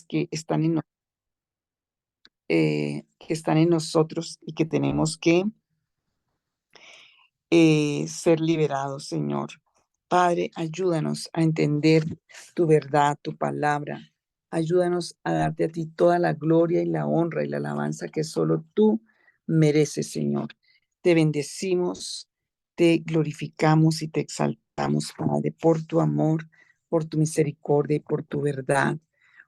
que están en nosotros y que tenemos que ser liberados, Señor. Padre, ayúdanos a entender tu verdad, tu palabra. Ayúdanos a darte a ti toda la gloria y la honra y la alabanza que solo tú mereces, Señor. Te bendecimos, te glorificamos y te exaltamos, Padre, por tu amor, por tu misericordia y por tu verdad.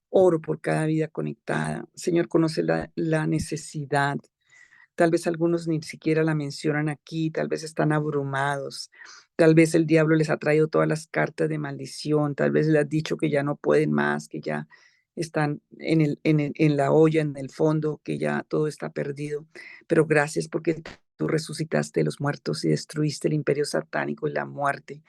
Oro por cada vida conectada. Señor, conoce la necesidad. Tal vez algunos ni siquiera la mencionan aquí, tal vez están abrumados, tal vez el diablo les ha traído todas las cartas de maldición, tal vez les ha dicho que ya no pueden más, que ya están en la olla, en el fondo, que ya todo está perdido. Pero gracias porque tú resucitaste de los muertos y destruiste el imperio satánico y la muerte.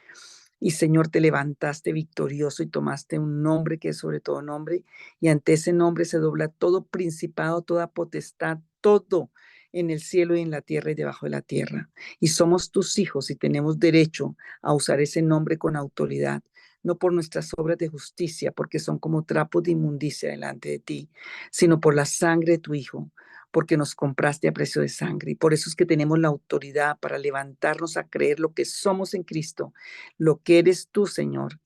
Y Señor, te levantaste victorioso y tomaste un nombre que es sobre todo nombre, y ante ese nombre se dobla todo principado, toda potestad, todo en el cielo y en la tierra y debajo de la tierra. Y somos tus hijos y tenemos derecho a usar ese nombre con autoridad, no por nuestras obras de justicia, porque son como trapos de inmundicia delante de ti, sino por la sangre de tu Hijo, porque nos compraste a precio de sangre. Y por eso es que tenemos la autoridad para levantarnos a creer lo que somos en Cristo, lo que eres tú, Señor.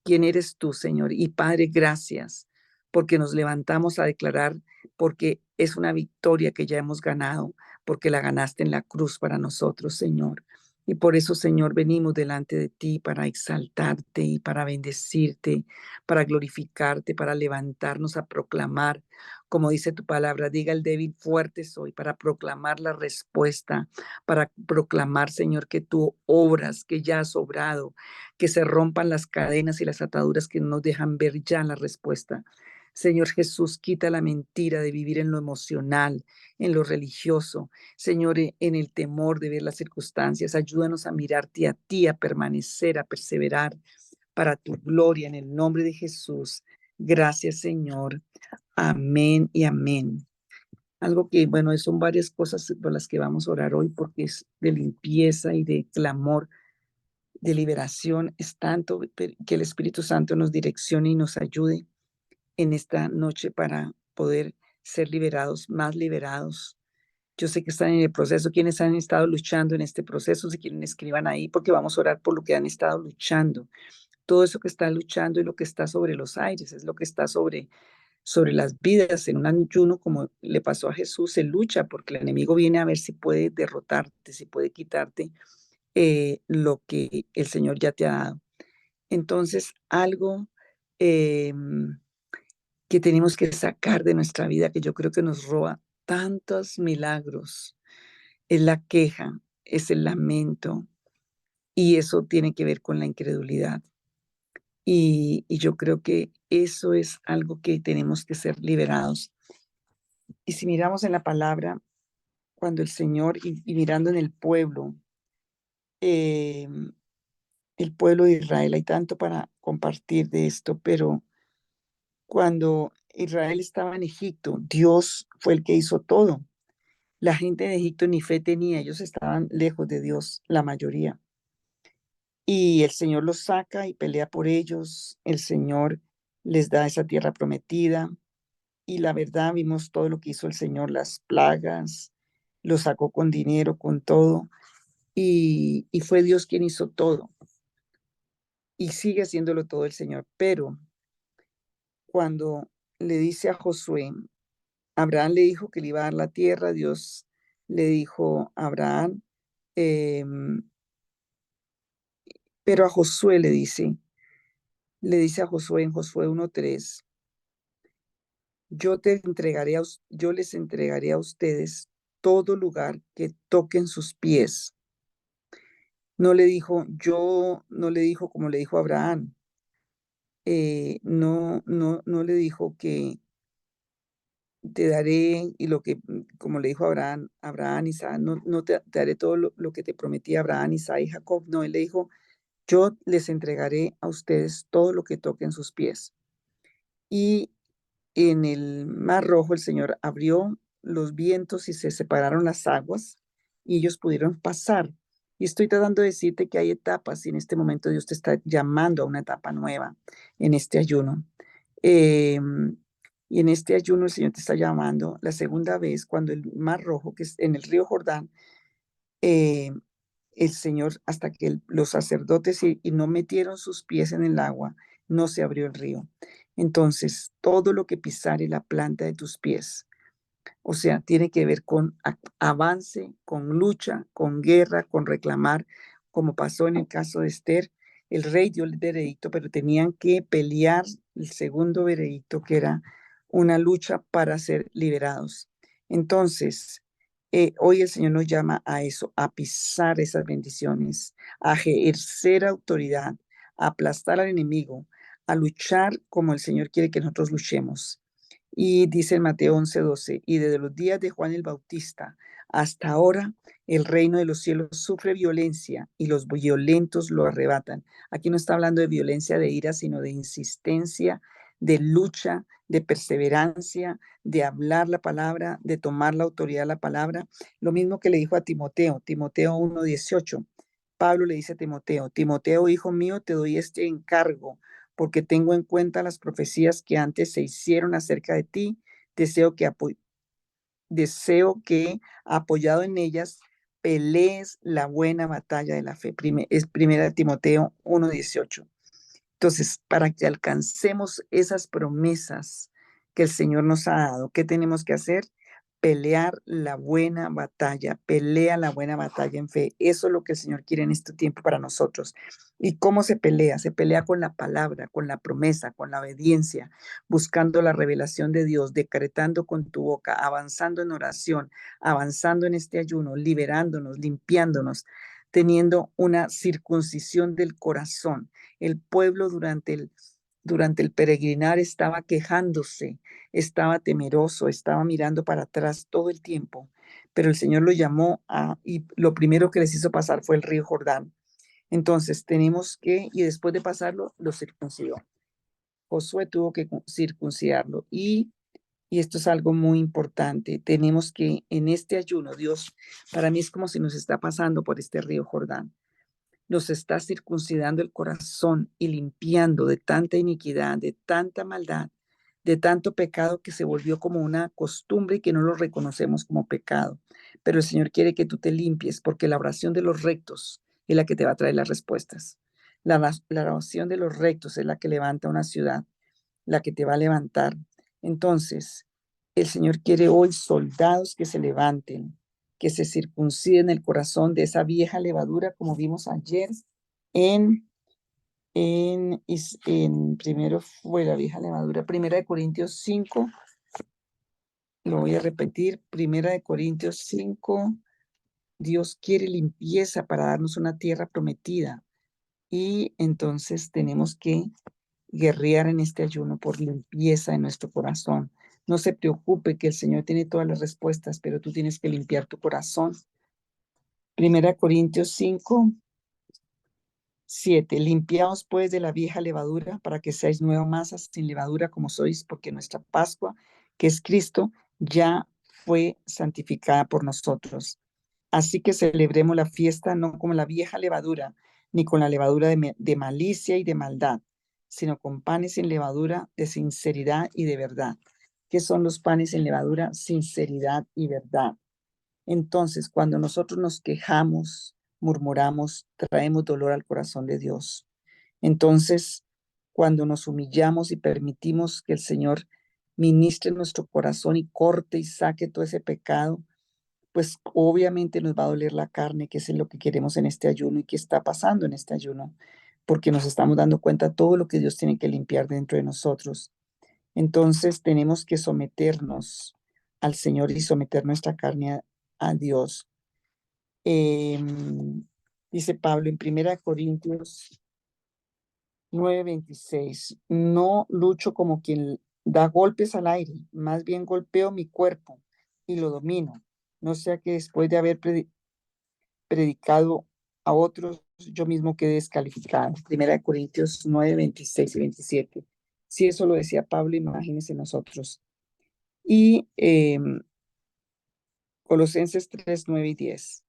¿Quién eres tú, Señor? Y Padre, gracias porque nos levantamos a declarar, porque es una victoria que ya hemos ganado, porque la ganaste en la cruz para nosotros, Señor. Y por eso, Señor, venimos delante de ti para exaltarte y para bendecirte, para glorificarte, para levantarnos a proclamar, como dice tu palabra, diga el débil, fuerte soy, para proclamar la respuesta, para proclamar, Señor, que tú obras, que ya has obrado, que se rompan las cadenas y las ataduras que no nos dejan ver ya la respuesta. Señor Jesús, quita la mentira de vivir en lo emocional, en lo religioso. Señor, en el temor de ver las circunstancias, ayúdanos a mirarte a ti, a permanecer, a perseverar para tu gloria en el nombre de Jesús. Gracias, Señor. Amén y amén. Algo que, bueno, son varias cosas por las que vamos a orar hoy porque es de limpieza y de clamor, de liberación. Es tanto que el Espíritu Santo nos direccione y nos ayude en esta noche para poder ser liberados, más liberados. Yo sé que están en el proceso, quienes han estado luchando en este proceso, si quieren escriban ahí, porque vamos a orar por lo que han estado luchando. Todo eso que está luchando y lo que está sobre los aires, es lo que está sobre las vidas. En un ayuno, como le pasó a Jesús, se lucha porque el enemigo viene a ver si puede derrotarte, si puede quitarte lo que el Señor ya te ha dado. Entonces, algo eh, que tenemos que sacar de nuestra vida, que yo creo que nos roba tantos milagros, es la queja, es el lamento, y eso tiene que ver con la incredulidad. Y yo creo que eso es algo que tenemos que ser liberados. Y si miramos en la palabra, cuando el Señor, y mirando en eh, el pueblo de Israel, hay tanto para compartir de esto, pero cuando Israel estaba en Egipto, Dios fue el que hizo todo. La gente de Egipto ni fe tenía, ellos estaban lejos de Dios, la mayoría. Y el Señor los saca y pelea por ellos, el Señor les da esa tierra prometida. Y la verdad, vimos todo lo que hizo el Señor, las plagas, los sacó con dinero, con todo. Y fue Dios quien hizo todo. Y sigue haciéndolo todo el Señor. Pero cuando le dice a Josué, Abraham le dijo que le iba a dar la tierra, Dios le dijo a Abraham, em, pero a Josué le dice a Josué en Josué 1:3, yo les entregaré a ustedes todo lugar que toquen sus pies. No le dijo como le dijo a Abraham, no le dijo que te daré y lo que, como le dijo a Abraham, Isaac, no te daré todo lo que te prometí a Abraham, Isaac y Jacob. No, él le dijo, yo les entregaré a ustedes todo lo que toquen sus pies. Y en el Mar Rojo el Señor abrió los vientos y se separaron las aguas y ellos pudieron pasar. Y estoy tratando de decirte que hay etapas y en este momento Dios te está llamando a una etapa nueva en este ayuno. Eh, Y en este ayuno el Señor te está llamando la segunda vez cuando el Mar Rojo, que es en el río Jordán, eh, el Señor, hasta que los sacerdotes y no metieron sus pies en el agua, no se abrió el río. Entonces, todo lo que pisare la planta de tus pies, o sea, tiene que ver con avance, con lucha, con guerra, con reclamar, como pasó en el caso de Esther. El rey dio el veredicto, pero tenían que pelear el segundo veredicto, que era una lucha para ser liberados. Entonces, hoy el Señor nos llama a eso, a pisar esas bendiciones, a ejercer autoridad, a aplastar al enemigo, a luchar como el Señor quiere que nosotros luchemos. Y dice en Mateo 11:12, y desde los días de Juan el Bautista hasta ahora, el reino de los cielos sufre violencia y los violentos lo arrebatan. Aquí no está hablando de violencia de ira, sino de insistencia, de lucha, de perseverancia, de hablar la palabra, de tomar la autoridad de la palabra. Lo mismo que le dijo a Timoteo, Timoteo 1:18. Pablo le dice a Timoteo, Timoteo, hijo mío, te doy este encargo porque tengo en cuenta las profecías que antes se hicieron acerca de ti. Deseo que, deseo que apoyado en ellas, pelees la buena batalla de la fe. Es primera Timoteo 1:18. Entonces, para que alcancemos esas promesas que el Señor nos ha dado, ¿qué tenemos que hacer? Pelear la buena batalla, pelea la buena batalla en fe. Eso es lo que el Señor quiere en este tiempo para nosotros. ¿Y cómo se pelea? Se pelea con la palabra, con la promesa, con la obediencia, buscando la revelación de Dios, decretando con tu boca, avanzando en oración, avanzando en este ayuno, liberándonos, limpiándonos, teniendo una circuncisión del corazón. El pueblo durante el peregrinar estaba quejándose, estaba temeroso, estaba mirando para atrás todo el tiempo, pero el Señor lo llamó y lo primero que les hizo pasar fue el río Jordán. Entonces tenemos que, y después de pasarlo, lo circuncidó. Josué tuvo que circuncidarlo y esto es algo muy importante. Tenemos que en este ayuno, Dios, para mí es como si nos está pasando por este río Jordán, nos está circuncidando el corazón y limpiando de tanta iniquidad, de tanta maldad, de tanto pecado que se volvió como una costumbre y que no lo reconocemos como pecado. Pero el Señor quiere que tú te limpies porque la oración de los rectos es la que te va a traer las respuestas. La oración de los rectos es la que levanta una ciudad, la que te va a levantar. Entonces, el Señor quiere hoy soldados que se levanten, que se circunciden el corazón de esa vieja levadura, como vimos ayer en, en primero fue la vieja levadura, primera de Corintios 5, lo voy a repetir, primera de Corintios 5, Dios quiere limpieza para darnos una tierra prometida y entonces tenemos que guerrear en este ayuno por limpieza en nuestro corazón. No se preocupe que el Señor tiene todas las respuestas, pero tú tienes que limpiar tu corazón. Primera Corintios 5:7. Limpiaos pues de la vieja levadura para que seáis nueva masa sin levadura como sois, porque nuestra Pascua, que es Cristo, ya fue santificada por nosotros. Así que celebremos la fiesta no como la vieja levadura, ni con la levadura de malicia y de maldad, sino con panes sin levadura de sinceridad y de verdad. ¿Qué son los panes sin levadura? Sinceridad y verdad. Entonces, cuando nosotros nos quejamos, murmuramos, traemos dolor al corazón de Dios. Entonces, cuando nos humillamos y permitimos que el Señor ministre nuestro corazón y corte y saque todo ese pecado, pues obviamente nos va a doler la carne, que es lo que queremos en este ayuno y que está pasando en este ayuno, porque nos estamos dando cuenta de todo lo que Dios tiene que limpiar dentro de nosotros. Entonces tenemos que someternos al Señor y someter nuestra carne a Dios. Dice Pablo en 1 Corintios 9:26, no lucho como quien da golpes al aire, más bien golpeo mi cuerpo y lo domino, no sea que después de haber predicado a otros, yo mismo quedé descalificado. 1 Corintios 9:26 y 27. Si eso lo decía Pablo, imagínense nosotros. Y Colosenses 3:9 y 10.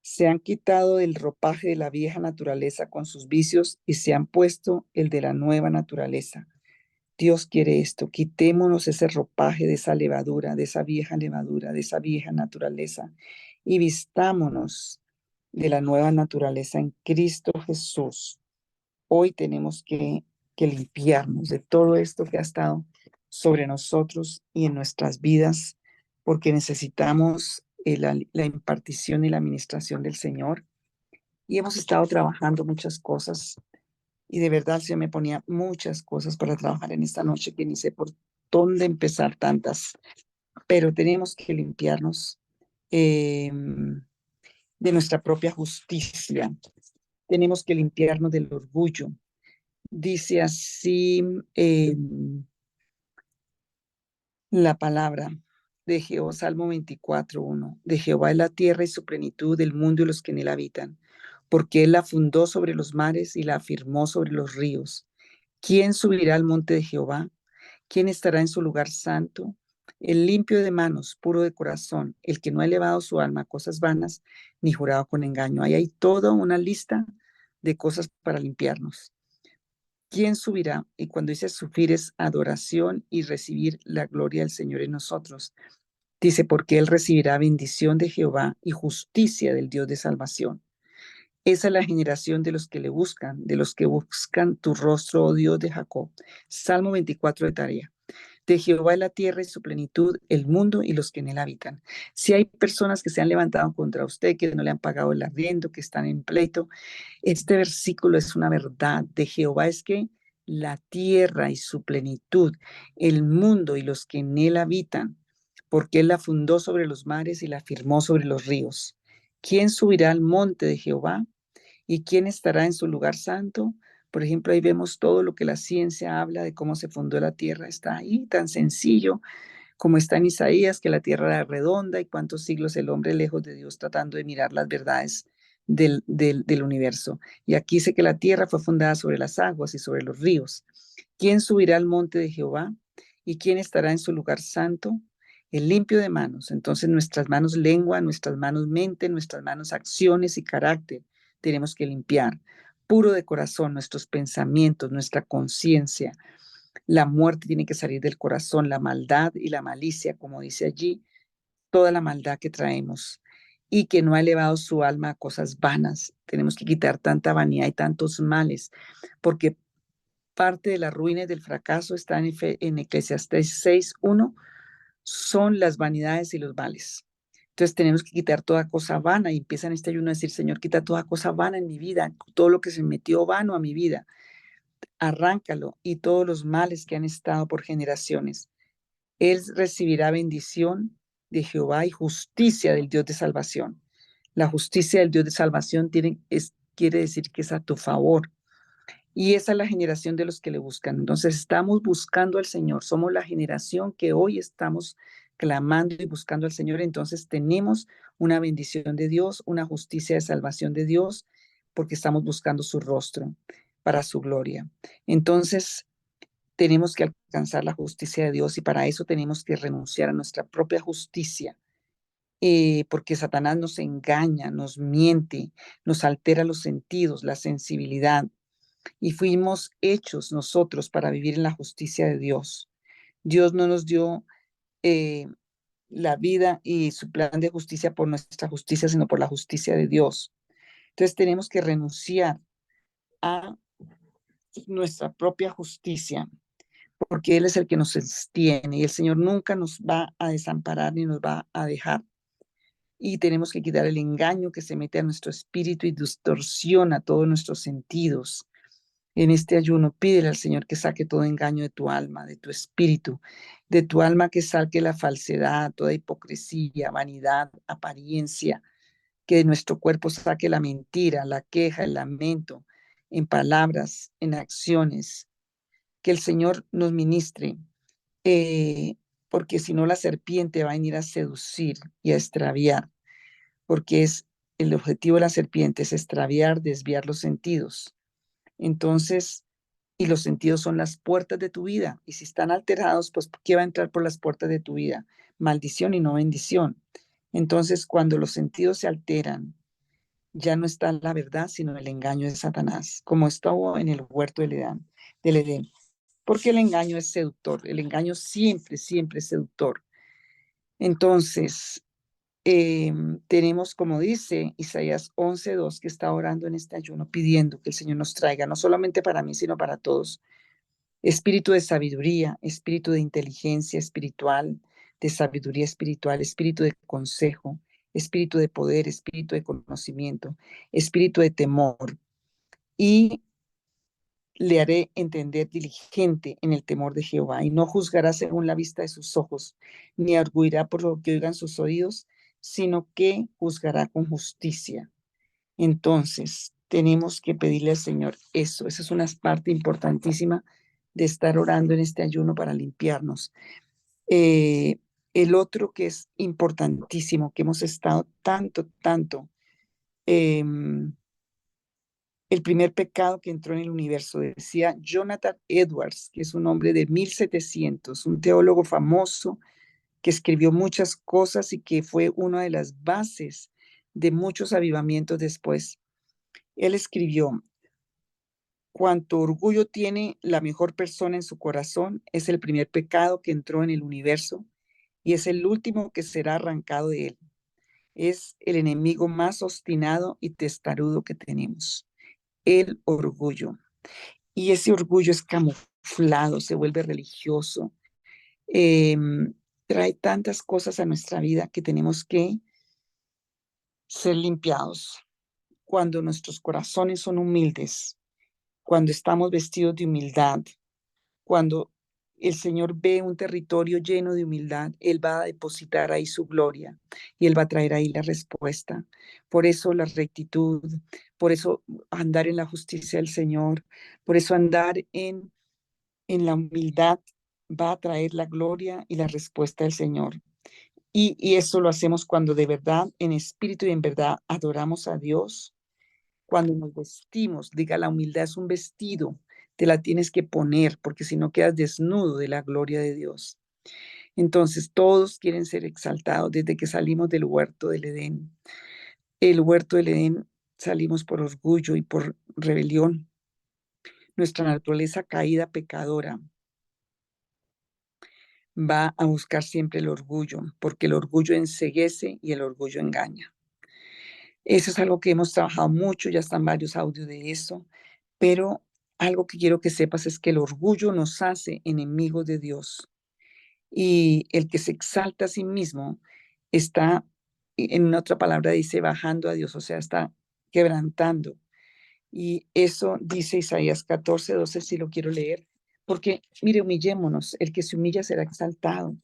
Se han quitado del ropaje de la vieja naturaleza con sus vicios y se han puesto el de la nueva naturaleza, Dios quiere esto. Quitémonos ese ropaje de esa levadura, de esa vieja levadura, de esa vieja naturaleza y vistámonos de la nueva naturaleza en Cristo Jesús. Hoy tenemos que limpiarnos de todo esto que ha estado sobre nosotros y en nuestras vidas, porque necesitamos la impartición y la administración del Señor. Y hemos estado trabajando muchas cosas y de verdad se me ponía muchas cosas para trabajar en esta noche que ni sé por dónde empezar tantas, pero tenemos que limpiarnos eh, de nuestra propia justicia. Tenemos que limpiarnos del orgullo. Dice así eh, la palabra de Jehová, Salmo 24:1. De Jehová es la tierra y su plenitud, el mundo y los que en él habitan, porque él la fundó sobre los mares y la afirmó sobre los ríos. ¿Quién subirá al monte de Jehová? ¿Quién estará en su lugar santo? El limpio de manos, puro de corazón, el que no ha elevado su alma a cosas vanas, ni jurado con engaño. Ahí hay toda una lista de cosas para limpiarnos. ¿Quién subirá? Y cuando dice subir es adoración y recibir la gloria del Señor en nosotros. Dice, porque él recibirá bendición de Jehová y justicia del Dios de salvación. Esa es la generación de los que le buscan, de los que buscan tu rostro, oh Dios de Jacob. Salmo 24 de tarea. De Jehová es la tierra y su plenitud, el mundo y los que en él habitan. Si hay personas que se han levantado contra usted, que no le han pagado el arriendo, que están en pleito, este versículo es una verdad. De Jehová es que la tierra y su plenitud, el mundo y los que en él habitan, porque él la fundó sobre los mares y la firmó sobre los ríos. ¿Quién subirá al monte de Jehová? ¿Y quién estará en su lugar santo? Por ejemplo, ahí vemos todo lo que la ciencia habla de cómo se fundó la tierra. Está ahí tan sencillo como está en Isaías, que la tierra era redonda y cuántos siglos el hombre lejos de Dios tratando de mirar las verdades del universo. Y aquí dice que la tierra fue fundada sobre las aguas y sobre los ríos. ¿Quién subirá al monte de Jehová? ¿Y quién estará en su lugar santo? El limpio de manos. Entonces nuestras manos lengua, nuestras manos mente, nuestras manos acciones y carácter tenemos que limpiar. Puro de corazón, nuestros pensamientos, nuestra conciencia. La muerte tiene que salir del corazón, la maldad y la malicia, como dice allí, toda la maldad que traemos y que no ha elevado su alma a cosas vanas. Tenemos que quitar tanta vanidad y tantos males, porque parte de la ruina y del fracaso está en Eclesiastés 6:1, son las vanidades y los males. Entonces tenemos que quitar toda cosa vana y empiezan este ayuno a decir, Señor, quita toda cosa vana en mi vida, todo lo que se metió vano a mi vida, arráncalo y todos los males que han estado por generaciones. Él recibirá bendición de Jehová y justicia del Dios de salvación. La justicia del Dios de salvación quiere decir que es a tu favor. Y esa es la generación de los que le buscan. Entonces estamos buscando al Señor. Somos la generación que hoy estamos clamando y buscando al Señor. Entonces tenemos una bendición de Dios, una justicia de salvación de Dios, porque estamos buscando su rostro para su gloria. Entonces tenemos que alcanzar la justicia de Dios y para eso tenemos que renunciar a nuestra propia justicia, porque Satanás nos engaña, nos miente, nos altera los sentidos, la sensibilidad y fuimos hechos nosotros para vivir en la justicia de Dios. Dios no nos dio eh, la vida y su plan de justicia por nuestra justicia, sino por la justicia de Dios. Entonces tenemos que renunciar a nuestra propia justicia porque Él es el que nos sostiene y el Señor nunca nos va a desamparar ni nos va a dejar. Y tenemos que quitar el engaño que se mete a nuestro espíritu y distorsiona todos nuestros sentidos. En este ayuno, pídele al Señor que saque todo engaño de tu alma, de tu espíritu, de tu alma que saque la falsedad, toda hipocresía, vanidad, apariencia, que de nuestro cuerpo saque la mentira, la queja, el lamento, en palabras, en acciones, que el Señor nos ministre porque si no la serpiente va a venir a seducir y a extraviar, porque es el objetivo de la serpiente es extraviar, desviar los sentidos. Entonces, y los sentidos son las puertas de tu vida, y si están alterados, pues ¿qué va a entrar por las puertas de tu vida? Maldición y no bendición. Entonces, cuando los sentidos se alteran, ya no está la verdad, sino el engaño de Satanás, como estuvo en el huerto del Edén. porque el engaño es seductor, el engaño siempre, siempre es seductor. Entonces, tenemos, como dice Isaías 11:2, que está orando en este ayuno, pidiendo que el Señor nos traiga, no solamente para mí, sino para todos, espíritu de sabiduría, espíritu de inteligencia espiritual, de sabiduría espiritual, espíritu de consejo, espíritu de poder, espíritu de conocimiento, espíritu de temor, y le haré entender diligente en el temor de Jehová, y no juzgará según la vista de sus ojos, ni arguirá por lo que oigan sus oídos, sino que juzgará con justicia. Entonces, tenemos que pedirle al Señor eso. Esa es una parte importantísima de estar orando en este ayuno para limpiarnos. Eh, el otro que es importantísimo, que hemos estado tanto, em, el primer pecado que entró en el universo, decía Jonathan Edwards, que es un hombre de 1700, un teólogo famoso que escribió muchas cosas y que fue una de las bases de muchos avivamientos después. Él escribió: cuanto orgullo tiene la mejor persona en su corazón, es el primer pecado que entró en el universo y es el último que será arrancado de él. Es el enemigo más obstinado y testarudo que tenemos, el orgullo. Y ese orgullo es camuflado, se vuelve religioso, trae tantas cosas a nuestra vida que tenemos que ser limpiados. Cuando nuestros corazones son humildes, cuando estamos vestidos de humildad, cuando el Señor ve un territorio lleno de humildad, Él va a depositar ahí su gloria y Él va a traer ahí la respuesta. Por eso la rectitud, por eso andar en la justicia del Señor, por eso andar en la humildad va a traer la gloria y la respuesta del Señor. Y eso lo hacemos cuando de verdad, en espíritu y en verdad, adoramos a Dios. Cuando nos vestimos, diga, la humildad es un vestido, te la tienes que poner, porque si no quedas desnudo de la gloria de Dios. Entonces, todos quieren ser exaltados desde que salimos del huerto del Edén. El huerto del Edén salimos por orgullo y por rebelión. Nuestra naturaleza caída, pecadora, va a buscar siempre el orgullo, porque el orgullo enceguece y el orgullo engaña. Eso es algo que hemos trabajado mucho, ya están varios audios de eso, pero algo que quiero que sepas es que el orgullo nos hace enemigos de Dios, y el que se exalta a sí mismo está, en una otra palabra dice, bajando a Dios, o sea, está quebrantando. Y eso dice Isaías 14:12, si lo quiero leer, porque mire, humillémonos, el que se humilla será exaltado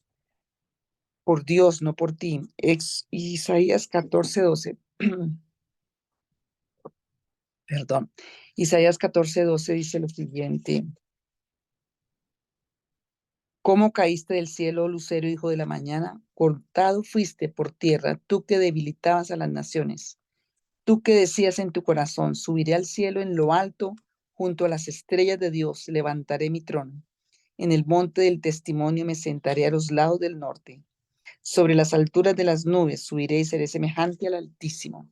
por Dios, no por ti. Isaías 14:12. Perdón. Isaías 14:12 dice lo siguiente: ¿cómo caíste del cielo, lucero, hijo de la mañana? Cortado fuiste por tierra, tú que debilitabas a las naciones. Tú que decías en tu corazón, subiré al cielo en lo alto, junto a las estrellas de Dios, levantaré mi trono. En el monte del testimonio me sentaré a los lados del norte. Sobre las alturas de las nubes subiré y seré semejante al Altísimo.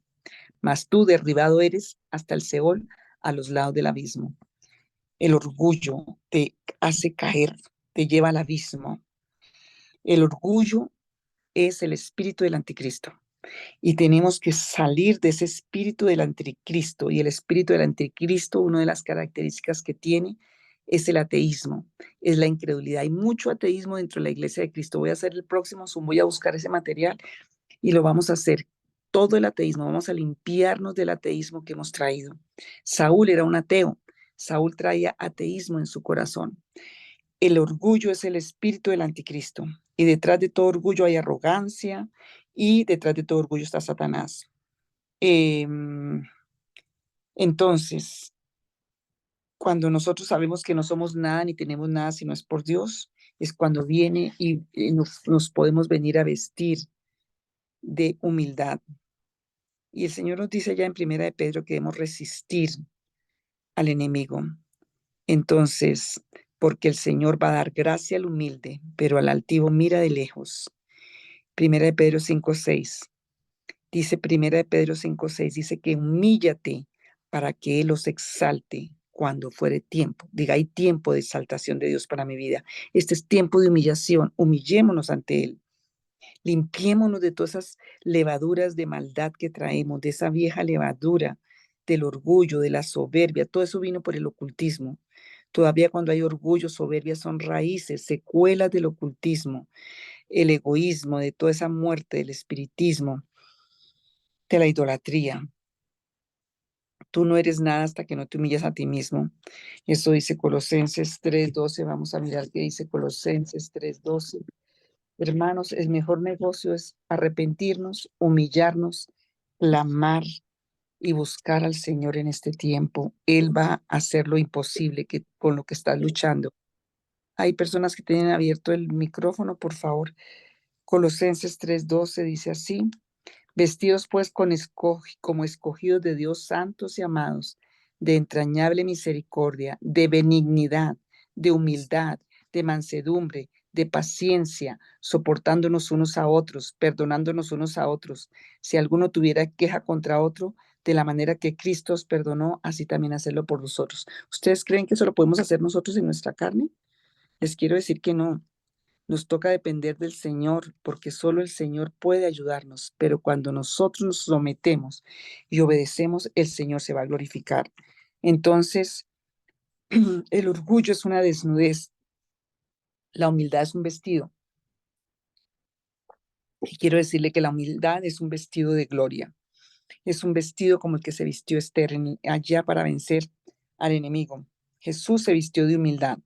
Mas tú derribado eres hasta el Seol, a los lados del abismo. El orgullo te hace caer, te lleva al abismo. El orgullo es el espíritu del anticristo. Y tenemos que salir de ese espíritu del anticristo. Y el espíritu del anticristo, una de las características que tiene es el ateísmo, es la incredulidad. Hay mucho ateísmo dentro de la iglesia de Cristo. Voy a hacer el próximo Zoom, voy a buscar ese material y lo vamos a hacer. Todo el ateísmo, vamos a limpiarnos del ateísmo que hemos traído. Saúl era un ateo. Saúl traía ateísmo en su corazón. El orgullo es el espíritu del anticristo, y detrás de todo orgullo hay arrogancia, y detrás de todo orgullo está Satanás. Entonces, cuando nosotros sabemos que no somos nada ni tenemos nada si no es por Dios, es cuando viene y nos podemos venir a vestir de humildad. Y el Señor nos dice ya en Primera de Pedro que debemos resistir al enemigo. Entonces, porque el Señor va a dar gracia al humilde, pero al altivo mira de lejos. Primera de Pedro 5:6. Dice Primera de Pedro 5:6, dice que humíllate para que Él los exalte. cuando fuere tiempo. Diga, hay tiempo de exaltación de Dios para mi vida. Este es tiempo de humillación. Humillémonos ante Él. Limpiémonos de todas esas levaduras de maldad que traemos, de esa vieja levadura, del orgullo, de la soberbia. Todo eso vino por el ocultismo. Todavía cuando hay orgullo, soberbia, son raíces, secuelas del ocultismo, el egoísmo, de toda esa muerte, del espiritismo, de la idolatría. Tú no eres nada hasta que no te humillas a ti mismo. Eso dice Colosenses 3:12. Vamos a mirar qué dice Colosenses 3:12. Hermanos, el mejor negocio es arrepentirnos, humillarnos, clamar y buscar al Señor en este tiempo. Él va a hacer lo imposible que, con lo que estás luchando. Hay personas que tienen abierto el micrófono, por favor. Colosenses 3:12 dice así: vestidos pues como escogidos de Dios, santos y amados, de entrañable misericordia, de benignidad, de humildad, de mansedumbre, de paciencia, soportándonos unos a otros, perdonándonos unos a otros. Si alguno tuviera queja contra otro, de la manera que Cristo os perdonó, así también hacerlo por nosotros. ¿Ustedes creen que eso lo podemos hacer nosotros en nuestra carne? Les quiero decir que no. Nos toca depender del Señor porque solo el Señor puede ayudarnos, pero cuando nosotros nos sometemos y obedecemos, el Señor se va a glorificar. Entonces, el orgullo es una desnudez, la humildad es un vestido. Y quiero decirle que la humildad es un vestido de gloria, es un vestido como el que se vistió Esther allá para vencer al enemigo. Jesús se vistió de humildad.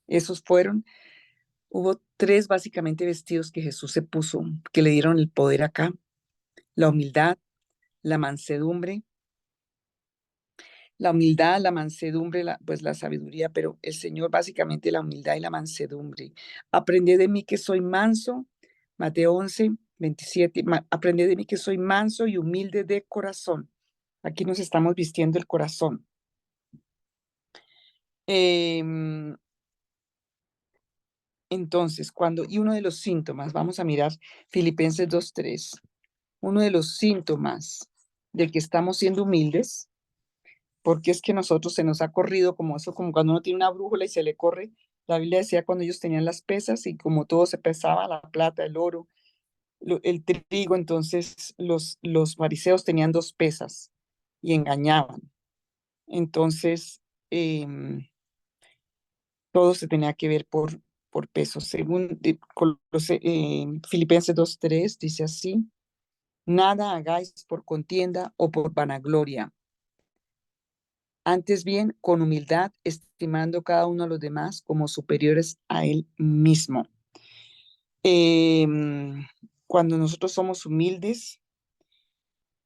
Esos fueron Hubo tres básicamente vestidos que Jesús se puso, que le dieron el poder acá: la humildad, la mansedumbre, la mansedumbre, pues la sabiduría, pero el Señor básicamente la humildad y la mansedumbre. Aprended de mí que soy manso, Mateo 11:27, aprended de mí que soy manso y humilde de corazón. Aquí nos estamos vistiendo el corazón. Em, entonces, y uno de los síntomas, vamos a mirar Filipenses 2:3. Uno de los síntomas de que estamos siendo humildes, porque es que nosotros se nos ha corrido como eso, como cuando uno tiene una brújula y se le corre. La Biblia decía cuando ellos tenían las pesas y como todo se pesaba, la plata, el oro, el trigo, entonces los fariseos tenían dos pesas y engañaban. Entonces, todo se tenía que ver por pesos. Según Filipenses 2:3 dice así: nada hagáis por contienda o por vanagloria. Antes bien, con humildad, estimando cada uno a los demás como superiores a él mismo. Cuando nosotros somos humildes,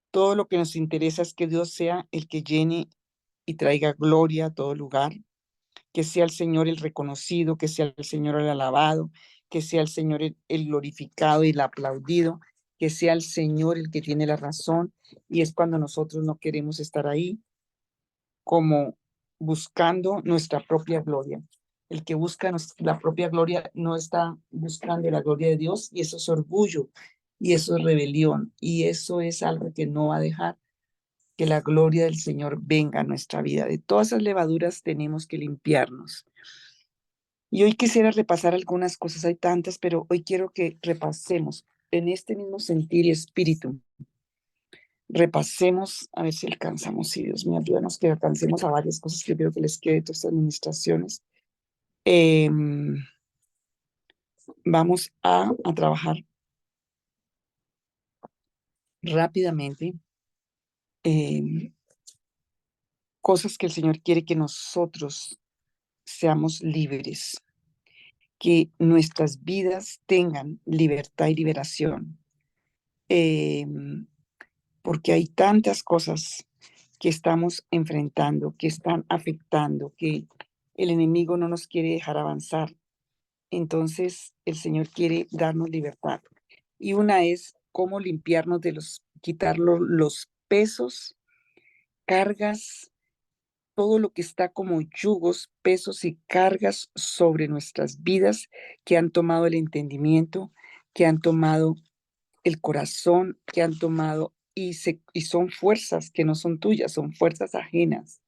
todo lo que nos interesa es que Dios sea el que llene y traiga gloria a todo lugar, que sea el Señor el reconocido, que sea el Señor el alabado, que sea el Señor el glorificado y el aplaudido, que sea el Señor el que tiene la razón. Y es cuando nosotros no queremos estar ahí como buscando nuestra propia gloria. El que busca la propia gloria no está buscando la gloria de Dios, y eso es orgullo y eso es rebelión, y eso es algo que no va a dejar que la gloria del Señor venga a nuestra vida. De todas esas levaduras tenemos que limpiarnos. Y hoy quisiera repasar algunas cosas, hay tantas, pero hoy quiero que repasemos en este mismo sentir y espíritu. Repasemos, a ver si alcanzamos, si Dios me ayúdanos, que alcancemos a varias cosas que creo que les quede de todas estas administraciones. Vamos a trabajar rápidamente cosas que el Señor quiere que nosotros seamos libres, que nuestras vidas tengan libertad y liberación, porque hay tantas cosas que estamos enfrentando, que están afectando, que el enemigo no nos quiere dejar avanzar. Entonces, el Señor quiere darnos libertad. Y una es cómo limpiarnos quitar los pesos, cargas, todo lo que está como yugos, pesos y cargas sobre nuestras vidas que han tomado el entendimiento, que han tomado el corazón, que han tomado y son fuerzas que no son tuyas, son fuerzas ajenas.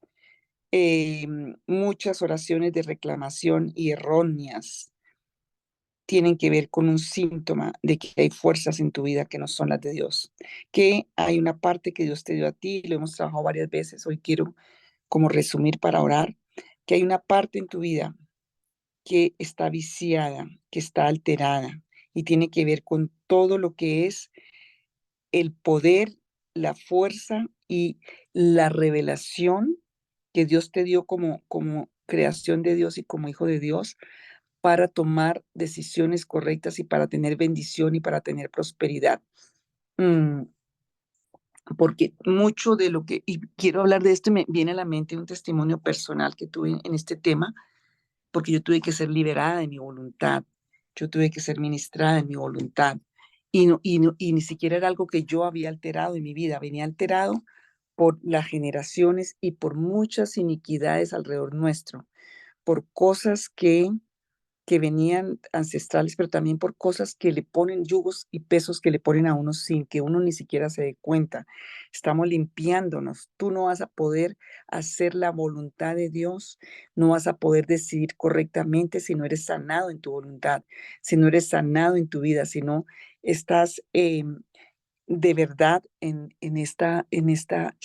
muchas oraciones de reclamación y erróneas tienen que ver con un síntoma de que hay fuerzas en tu vida que no son las de Dios, que hay una parte que Dios te dio a ti, lo hemos trabajado varias veces, hoy quiero como resumir para orar, que hay una parte en tu vida que está viciada, que está alterada y tiene que ver con todo lo que es el poder, la fuerza y la revelación que Dios te dio como creación de Dios y como hijo de Dios para tomar decisiones correctas y para tener bendición y para tener prosperidad. Mm, Porque mucho de lo que, y quiero hablar de esto, me viene a la mente un testimonio personal que tuve en este tema, porque yo tuve que ser liberada de mi voluntad, yo tuve que ser ministrada en mi voluntad, y ni siquiera era algo que yo había alterado en mi vida, venía alterado por las generaciones y por muchas iniquidades alrededor nuestro, por cosas que venían ancestrales, pero también por cosas que le ponen yugos y pesos que le ponen a uno sin que uno ni siquiera se dé cuenta. Estamos limpiándonos. Tú no vas a poder hacer la voluntad de Dios, no vas a poder decidir correctamente si no eres sanado en tu voluntad, si no eres sanado en tu vida, si no estás de verdad en esta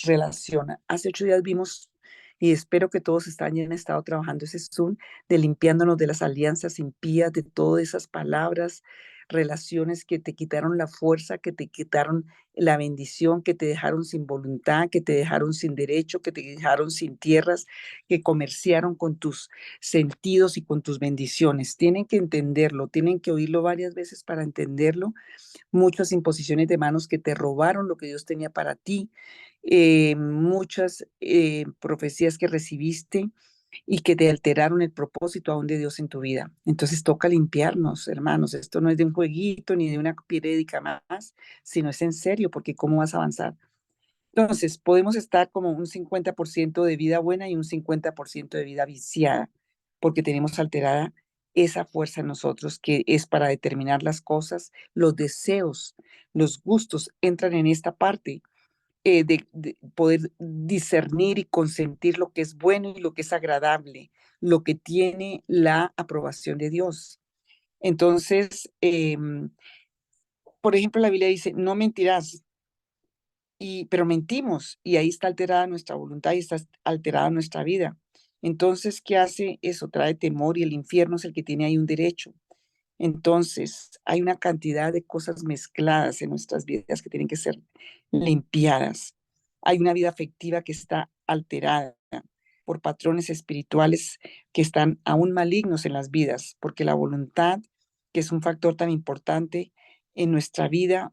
relación. Hace 8 días vimos, y espero que todos hayan estado trabajando ese Zoom, de limpiándonos de las alianzas impías, de todas esas palabras, relaciones que te quitaron la fuerza, que te quitaron la bendición, que te dejaron sin voluntad, que te dejaron sin derecho, que te dejaron sin tierras, que comerciaron con tus sentidos y con tus bendiciones. Tienen que entenderlo, tienen que oírlo varias veces para entenderlo, muchas imposiciones de manos que te robaron lo que Dios tenía para ti, muchas profecías que recibiste y que te alteraron el propósito aún de Dios en tu vida. Entonces toca limpiarnos, hermanos. Esto no es de un jueguito ni de una pirédica más, sino es en serio, porque ¿cómo vas a avanzar? Entonces, podemos estar como un 50% de vida buena y un 50% de vida viciada, porque tenemos alterada esa fuerza en nosotros que es para determinar las cosas, los deseos, los gustos entran en esta parte de poder discernir y consentir lo que es bueno y lo que es agradable, lo que tiene la aprobación de Dios. Entonces, por ejemplo, la Biblia dice, no mentirás, pero mentimos y ahí está alterada nuestra voluntad y está alterada nuestra vida. Entonces, ¿qué hace eso? Trae temor y el infierno es el que tiene ahí un derecho. Entonces, hay una cantidad de cosas mezcladas en nuestras vidas que tienen que ser limpiadas. Hay una vida afectiva que está alterada por patrones espirituales que están aún malignos en las vidas, porque la voluntad, que es un factor tan importante en nuestra vida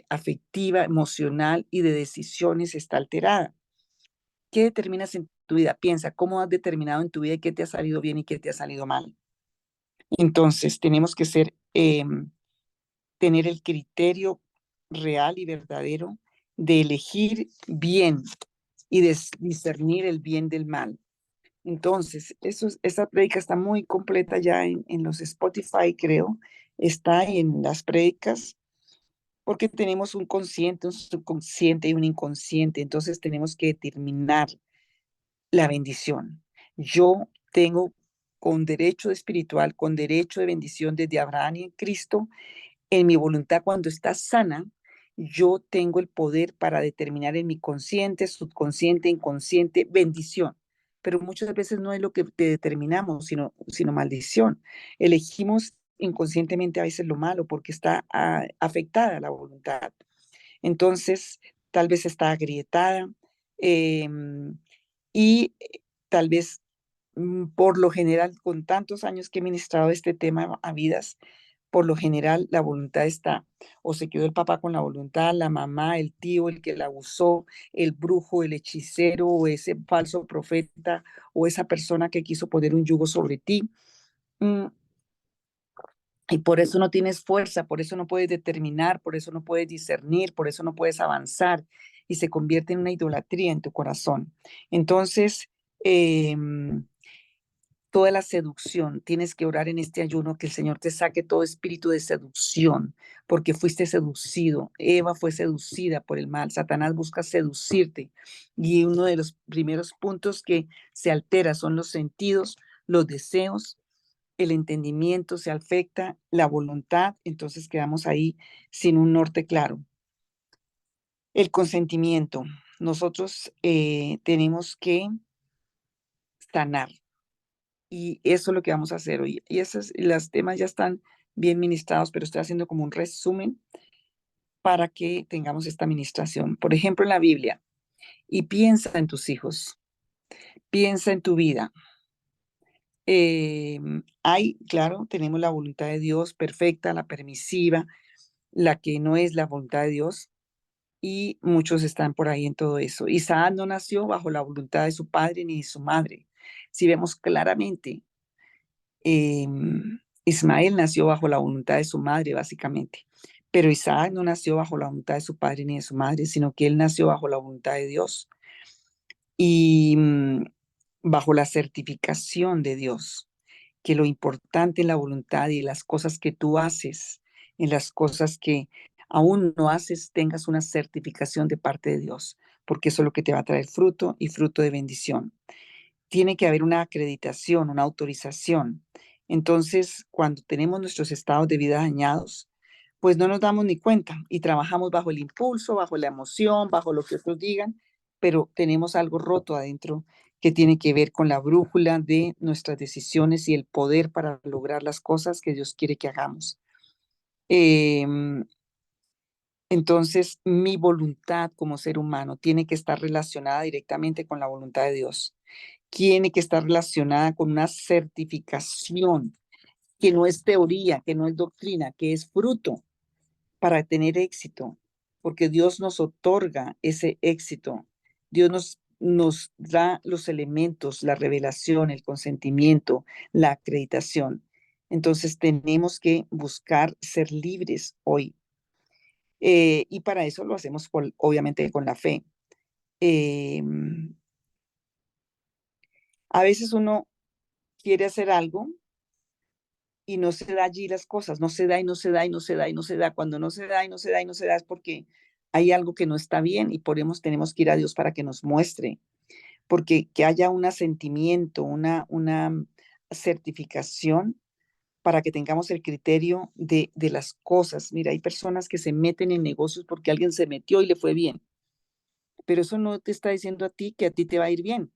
afectiva, emocional y de decisiones, está alterada. ¿Qué determinas en tu vida? Piensa, ¿cómo has determinado en tu vida qué te ha salido bien y qué te ha salido mal? Entonces, tenemos que tener el criterio real y verdadero de elegir bien y de discernir el bien del mal. Entonces, esa prédica está muy completa ya en los Spotify, creo. Está en las prédicas, porque tenemos un consciente, un subconsciente y un inconsciente. Entonces, tenemos que determinar la bendición. Yo tengo con derecho espiritual, con derecho de bendición desde Abraham y en Cristo, en mi voluntad cuando está sana, yo tengo el poder para determinar en mi consciente, subconsciente, inconsciente, bendición. Pero muchas veces no es lo que determinamos, sino maldición. Elegimos inconscientemente a veces lo malo porque está afectada la voluntad. Entonces, tal vez está agrietada y tal vez por lo general, con tantos años que he ministrado este tema a vidas, por lo general la voluntad está, o se quedó el papá con la voluntad, la mamá, el tío, el que la abusó, el brujo, el hechicero, o ese falso profeta, o esa persona que quiso poner un yugo sobre ti. Mm, Y por eso no tienes fuerza, por eso no puedes determinar, por eso no puedes discernir, por eso no puedes avanzar y se convierte en una idolatría en tu corazón. Entonces, toda la seducción. Tienes que orar en este ayuno que el Señor te saque todo espíritu de seducción, porque fuiste seducido. Eva fue seducida por el mal. Satanás busca seducirte. Y uno de los primeros puntos que se altera son los sentidos, los deseos, el entendimiento se afecta, la voluntad. Entonces quedamos ahí sin un norte claro. El consentimiento. Nosotros tenemos que sanar. Y eso es lo que vamos a hacer hoy. Y los temas ya están bien ministrados, pero estoy haciendo como un resumen para que tengamos esta ministración. Por ejemplo, en la Biblia, y piensa en tus hijos, piensa en tu vida. Claro, tenemos la voluntad de Dios perfecta, la permisiva, la que no es la voluntad de Dios, y muchos están por ahí en todo eso. Isaac no nació bajo la voluntad de su padre ni de su madre. Si vemos claramente, Ismael nació bajo la voluntad de su madre, básicamente, pero Isaac no nació bajo la voluntad de su padre ni de su madre, sino que él nació bajo la voluntad de Dios y bajo la certificación de Dios, que lo importante en la voluntad y en las cosas que tú haces, en las cosas que aún no haces, tengas una certificación de parte de Dios, porque eso es lo que te va a traer fruto y fruto de bendición. Tiene que haber una acreditación, una autorización. Entonces, cuando tenemos nuestros estados de vida dañados, pues no nos damos ni cuenta y trabajamos bajo el impulso, bajo la emoción, bajo lo que otros digan, pero tenemos algo roto adentro que tiene que ver con la brújula de nuestras decisiones y el poder para lograr las cosas que Dios quiere que hagamos. Entonces, mi voluntad como ser humano tiene que estar relacionada directamente con la voluntad de Dios. Tiene que estar relacionada con una certificación que no es teoría, que no es doctrina, que es fruto para tener éxito, porque Dios nos otorga ese éxito. Dios nos da los elementos, la revelación, el consentimiento, la acreditación. Entonces tenemos que buscar ser libres hoy. Y para eso lo hacemos obviamente con la fe. Eh, a veces uno quiere hacer algo y no se da allí las cosas, no se da y no se da y no se da y no se da. Cuando no se da y no se da y no se da es porque hay algo que no está bien y por eso tenemos que ir a Dios para que nos muestre, porque que haya un asentimiento, una certificación para que tengamos el criterio de las cosas. Mira, hay personas que se meten en negocios porque alguien se metió y le fue bien, pero eso no te está diciendo a ti que a ti te va a ir bien,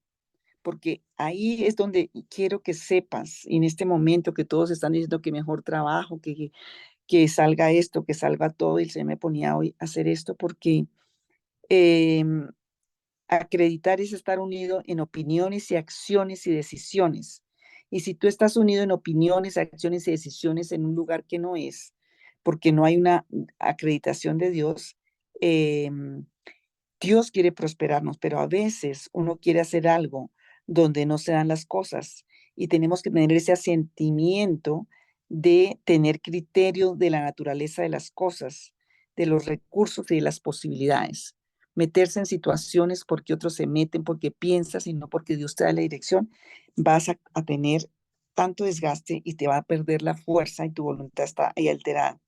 porque ahí es donde quiero que sepas, en este momento que todos están diciendo que mejor trabajo, que salga esto, que salga todo, y se me ponía hoy a hacer esto, porque em, acreditar es estar unido en opiniones y acciones y decisiones. Y si tú estás unido en opiniones, acciones y decisiones en un lugar que no es, porque no hay una acreditación de Dios, em, Dios quiere prosperarnos, pero a veces uno quiere hacer algo donde no se dan las cosas y tenemos que tener ese asentimiento de tener criterio de la naturaleza de las cosas, de los recursos y de las posibilidades. Meterse en situaciones porque otros se meten, porque piensas y no porque Dios te da la dirección, vas a tener tanto desgaste y te va a perder la fuerza y tu voluntad está ahí alterada.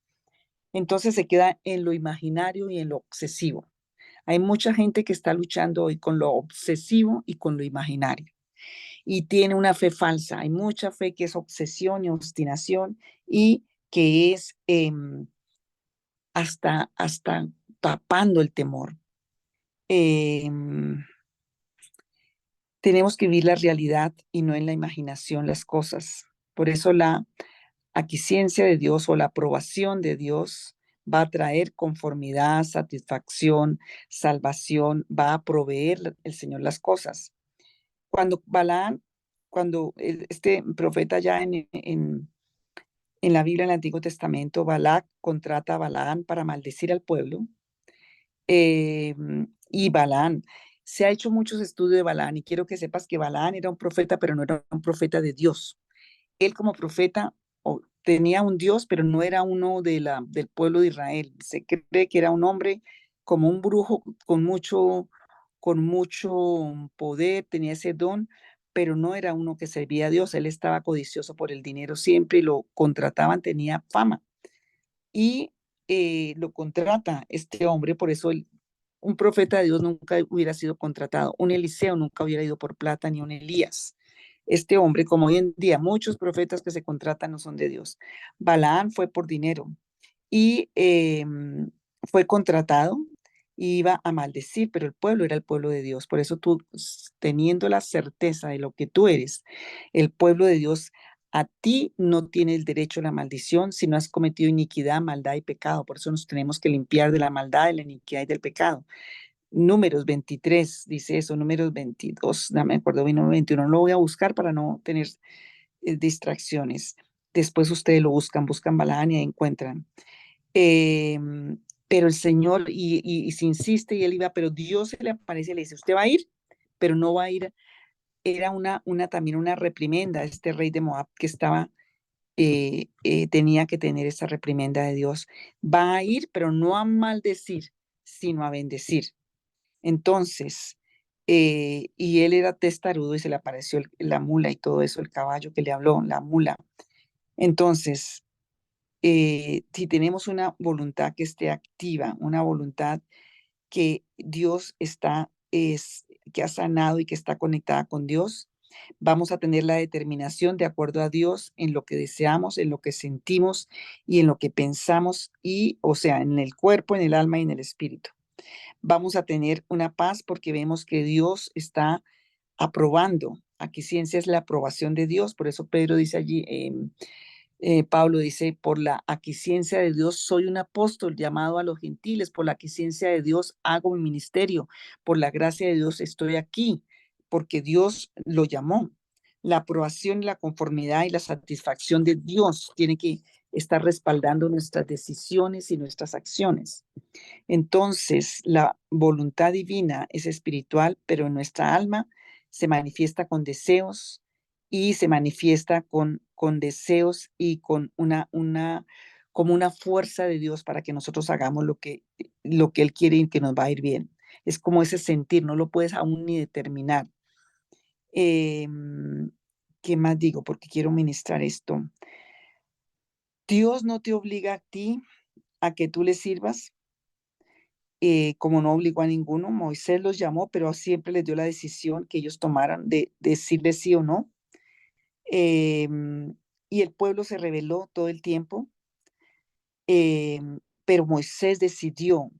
Entonces se queda en lo imaginario y en lo obsesivo. Hay mucha gente que está luchando hoy con lo obsesivo y con lo imaginario y tiene una fe falsa. Hay mucha fe que es obsesión y obstinación y que es hasta tapando el temor. Em, Tenemos que vivir la realidad y no en la imaginación las cosas. Por eso la aquiescencia de Dios o la aprobación de Dios va a traer conformidad, satisfacción, salvación, va a proveer el Señor las cosas. Cuando Balaam, este profeta ya en la Biblia, en el Antiguo Testamento, Balac contrata a Balaam para maldecir al pueblo. eh, y Balaam, se ha hecho muchos estudios de Balaam y quiero que sepas que Balaam era un profeta, pero no era un profeta de Dios. Él como profeta tenía un Dios, pero no era uno del pueblo de Israel. Se cree que era un hombre como un brujo con mucho poder, tenía ese don, pero no era uno que servía a Dios. Él estaba codicioso por el dinero siempre y lo contrataban, tenía fama. Y lo contrata este hombre, por eso un profeta de Dios nunca hubiera sido contratado, un Eliseo nunca hubiera ido por plata, ni un Elías. Este hombre, como hoy en día muchos profetas que se contratan no son de Dios. Balaán fue por dinero y fue contratado y iba a maldecir, pero el pueblo era el pueblo de Dios. Por eso tú, teniendo la certeza de lo que tú eres, el pueblo de Dios, a ti no tiene el derecho a la maldición si no has cometido iniquidad, maldad y pecado. Por eso nos tenemos que limpiar de la maldad, de la iniquidad y del pecado. Números 23 dice eso, números 22, no me acuerdo bien, 21, no lo voy a buscar para no tener distracciones. Después ustedes lo buscan Balaán y encuentran. Pero el Señor, y se insiste y él iba, pero Dios se le aparece y le dice, usted va a ir, pero no va a ir. Era también una reprimenda, este rey de Moab que estaba, tenía que tener esa reprimenda de Dios. Va a ir, pero no a maldecir, sino a bendecir. Entonces, y él era testarudo y se le apareció la mula y todo eso, el caballo que le habló, la mula. Entonces, si tenemos una voluntad que esté activa, una voluntad que Dios que ha sanado y que está conectada con Dios, vamos a tener la determinación de acuerdo a Dios en lo que deseamos, en lo que sentimos y en lo que pensamos, y, o sea, en el cuerpo, en el alma y en el espíritu. Vamos a tener una paz porque vemos que Dios está aprobando. Aquí ciencia es la aprobación de Dios, por eso Pedro dice allí, Pablo dice, por la aquiescencia de Dios soy un apóstol llamado a los gentiles, por la aquiescencia de Dios hago mi ministerio, por la gracia de Dios estoy aquí, porque Dios lo llamó. La aprobación, la conformidad y la satisfacción de Dios tiene que estar respaldando nuestras decisiones y nuestras acciones. Entonces, la voluntad divina es espiritual, pero en nuestra alma se manifiesta con deseos y se manifiesta con deseos y con como una fuerza de Dios para que nosotros hagamos lo que Él quiere y que nos va a ir bien. Es como ese sentir, no lo puedes aún ni determinar. Em, ¿Qué más digo? Porque quiero ministrar esto. Dios no te obliga a ti a que tú le sirvas, como no obligó a ninguno. Moisés los llamó, pero siempre les dio la decisión que ellos tomaran de decirle sí o no. Y el pueblo se rebeló todo el tiempo, pero Moisés decidió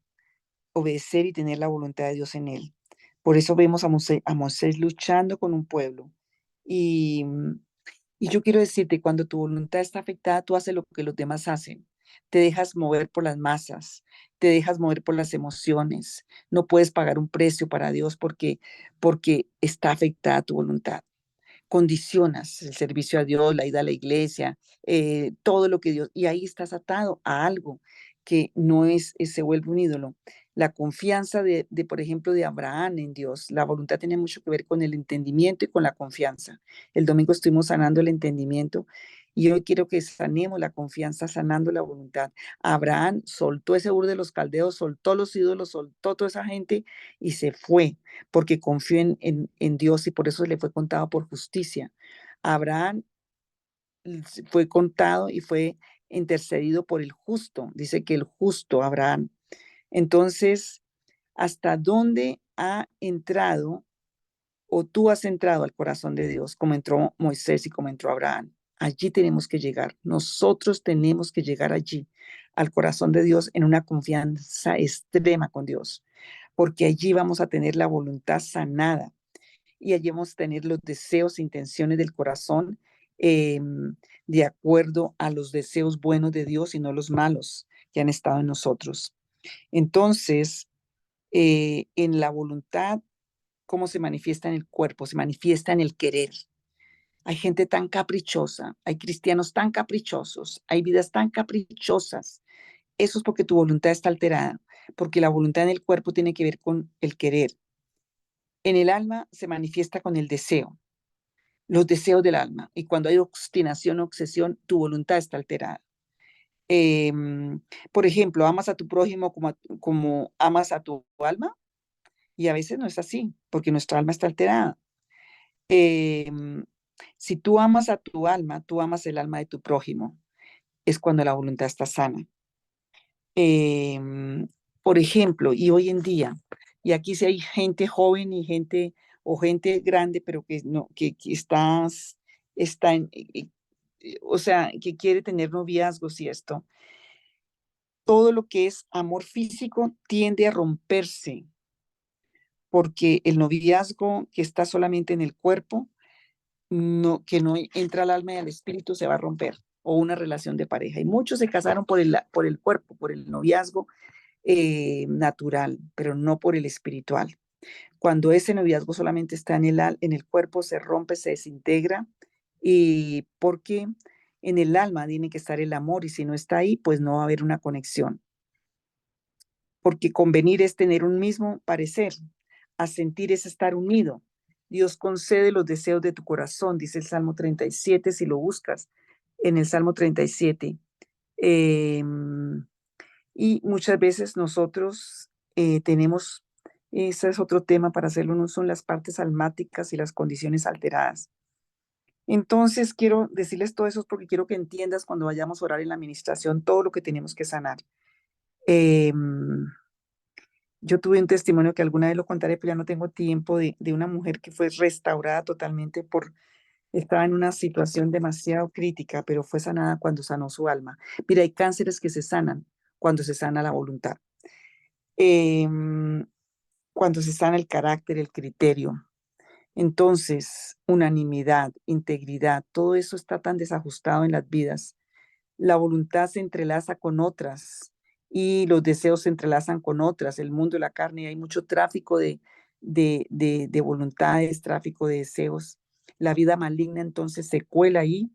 obedecer y tener la voluntad de Dios en él. Por eso vemos a Moisés luchando con un pueblo. Y, y yo quiero decirte, cuando tu voluntad está afectada, tú haces lo que los demás hacen. Te dejas mover por las masas, te dejas mover por las emociones. No puedes pagar un precio para Dios porque está afectada tu voluntad. Condicionas el servicio a Dios, la ida a la iglesia, todo lo que Dios, y ahí estás atado a algo que no se vuelve un ídolo. La confianza por ejemplo, de Abraham en Dios, la voluntad tiene mucho que ver con el entendimiento y con la confianza. El domingo estuvimos sanando el entendimiento y hoy quiero que sanemos la confianza, sanando la voluntad. Abraham soltó ese Ur de los Caldeos, soltó los ídolos, soltó toda esa gente y se fue porque confió en Dios y por eso le fue contado por justicia. Abraham fue contado y fue intercedido por el justo, dice que el justo Abraham. Entonces, ¿hasta dónde ha entrado o tú has entrado al corazón de Dios como entró Moisés y como entró Abraham? Allí tenemos que llegar. Nosotros tenemos que llegar allí, al corazón de Dios, en una confianza extrema con Dios, porque allí vamos a tener la voluntad sanada y allí vamos a tener los deseos e intenciones del corazón, eh, de acuerdo a los deseos buenos de Dios y no los malos que han estado en nosotros. Entonces, en la voluntad, ¿cómo se manifiesta en el cuerpo? Se manifiesta en el querer. Hay gente tan caprichosa, hay cristianos tan caprichosos, hay vidas tan caprichosas. Eso es porque tu voluntad está alterada, porque la voluntad en el cuerpo tiene que ver con el querer. En el alma se manifiesta con el deseo, los deseos del alma. Y cuando hay obstinación o obsesión, tu voluntad está alterada. Eh, por ejemplo, amas a tu prójimo como amas a tu alma, y a veces no es así, porque nuestra alma está alterada. Em, si tú amas a tu alma, tú amas el alma de tu prójimo. Es cuando la voluntad está sana. Em, por ejemplo, y hoy en día, y aquí sí hay gente joven y gente o gente grande, pero que no, que está o sea, que quiere tener noviazgos y esto. Todo lo que es amor físico tiende a romperse, porque el noviazgo que está solamente en el cuerpo, no, que no entra al alma y al espíritu, se va a romper, o una relación de pareja. Y muchos se casaron por el cuerpo, por el noviazgo natural, pero no por el espiritual. Cuando ese noviazgo solamente está en el cuerpo, se rompe, se desintegra, y porque en el alma tiene que estar el amor, y si no está ahí, pues no va a haber una conexión. Porque convenir es tener un mismo parecer, asentir es estar unido. Dios concede los deseos de tu corazón, dice el Salmo 37, si lo buscas en el Salmo 37. Eh, y muchas veces nosotros tenemos, ese es otro tema para hacerlo, no son las partes almáticas y las condiciones alteradas. Entonces quiero decirles todo eso porque quiero que entiendas cuando vayamos a orar en la administración todo lo que tenemos que sanar. Eh, yo tuve un testimonio que alguna vez lo contaré, pero ya no tengo tiempo, de una mujer que fue restaurada totalmente estaba en una situación demasiado crítica, pero fue sanada cuando sanó su alma. Mira, hay cánceres que se sanan cuando se sana la voluntad. Em, Cuando se sana el carácter, el criterio. Entonces, unanimidad, integridad, todo eso está tan desajustado en las vidas. La voluntad se entrelaza con otras y los deseos se entrelazan con otras, el mundo de la carne, y hay mucho tráfico de voluntades, tráfico de deseos. La vida maligna entonces se cuela ahí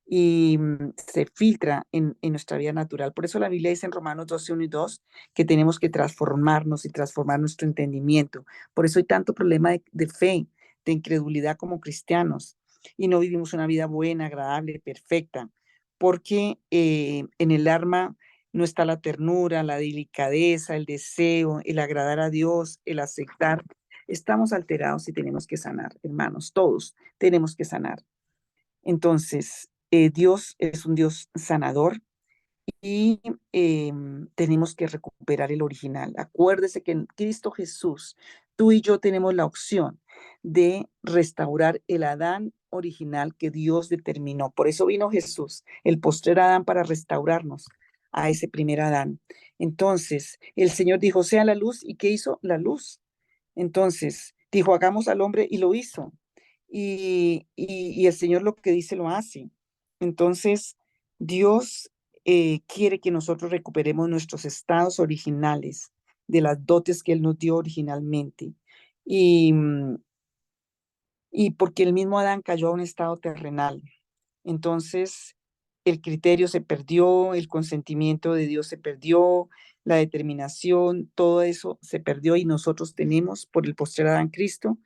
y se filtra en nuestra vida natural. Por eso la Biblia dice en Romanos 12, 1 y 2 que tenemos que transformarnos y transformar nuestro entendimiento. Por eso hay tanto problema de fe, de incredulidad como cristianos, y no vivimos una vida buena, agradable, perfecta, porque en el alma no está la ternura, la delicadeza, el deseo, el agradar a Dios, el aceptar. Estamos alterados y tenemos que sanar, hermanos, todos tenemos que sanar. Entonces, Dios es un Dios sanador y tenemos que recuperar el original. Acuérdese que en Cristo Jesús, tú y yo tenemos la opción de restaurar el Adán original que Dios determinó. Por eso vino Jesús, el postrer Adán, para restaurarnos a ese primer Adán. Entonces, el Señor dijo, sea la luz, ¿y qué hizo? La luz. Entonces, dijo, hagamos al hombre, y lo hizo. Y el Señor lo que dice lo hace. Entonces, Dios quiere que nosotros recuperemos nuestros estados originales de las dotes que Él nos dio originalmente. Y, y porque el mismo Adán cayó a un estado terrenal. Entonces, el criterio se perdió, el consentimiento de Dios se perdió, la determinación, todo eso se perdió, y nosotros tenemos, por el postrer Adán Cristo,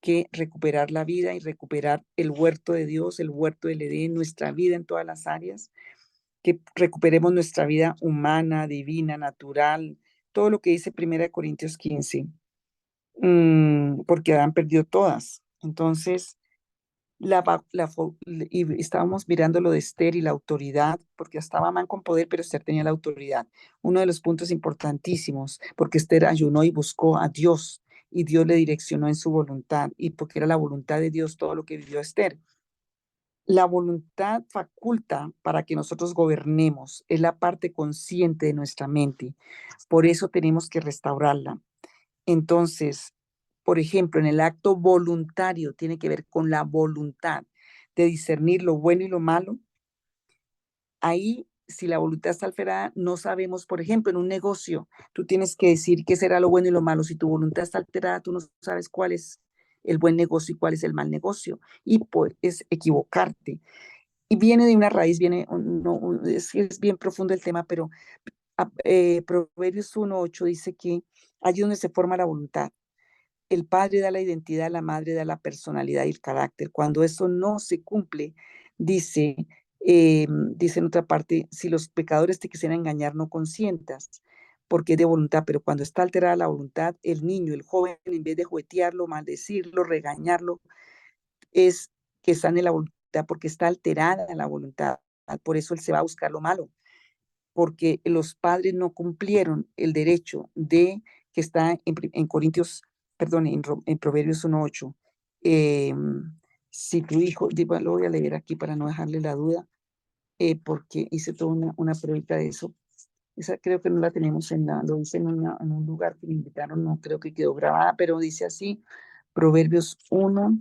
que recuperar la vida y recuperar el huerto de Dios, el huerto del Edén, nuestra vida en todas las áreas, que recuperemos nuestra vida humana, divina, natural, todo lo que dice 1 Corintios 15, porque Adán perdió todas. Entonces, y estábamos mirando lo de Esther y la autoridad, porque estaba Amán con poder, pero Esther tenía la autoridad. Uno de los puntos importantísimos, porque Esther ayunó y buscó a Dios, y Dios le direccionó en su voluntad, y porque era la voluntad de Dios todo lo que vivió Esther. La voluntad faculta para que nosotros gobernemos, es la parte consciente de nuestra mente. Por eso tenemos que restaurarla. Entonces, por ejemplo, en el acto voluntario tiene que ver con la voluntad de discernir lo bueno y lo malo. Ahí, si la voluntad está alterada, no sabemos, por ejemplo, en un negocio, tú tienes que decir qué será lo bueno y lo malo. Si tu voluntad está alterada, tú no sabes cuál es el buen negocio y cuál es el mal negocio, y puedes equivocarte. Y viene de una raíz, no, es bien profundo el tema, pero Proverbios 1:8 dice que allí donde se forma la voluntad, el padre da la identidad, la madre da la personalidad y el carácter. Cuando eso no se cumple, dice, dice en otra parte, si los pecadores te quisieran engañar, no consientas, porque es de voluntad, pero cuando está alterada la voluntad, el niño, el joven, en vez de juguetearlo, maldecirlo, regañarlo, es que sane la voluntad, porque está alterada la voluntad. Por eso él se va a buscar lo malo, porque los padres no cumplieron el derecho de que está en Corintios, perdón, en Proverbios 1:8. Eh, si tu hijo, lo voy a leer aquí para no dejarle la duda, porque hice toda una pruebita de eso. Esa creo que no la tenemos lo hice en un lugar que me invitaron, no creo que quedó grabada, pero dice así, Proverbios 1,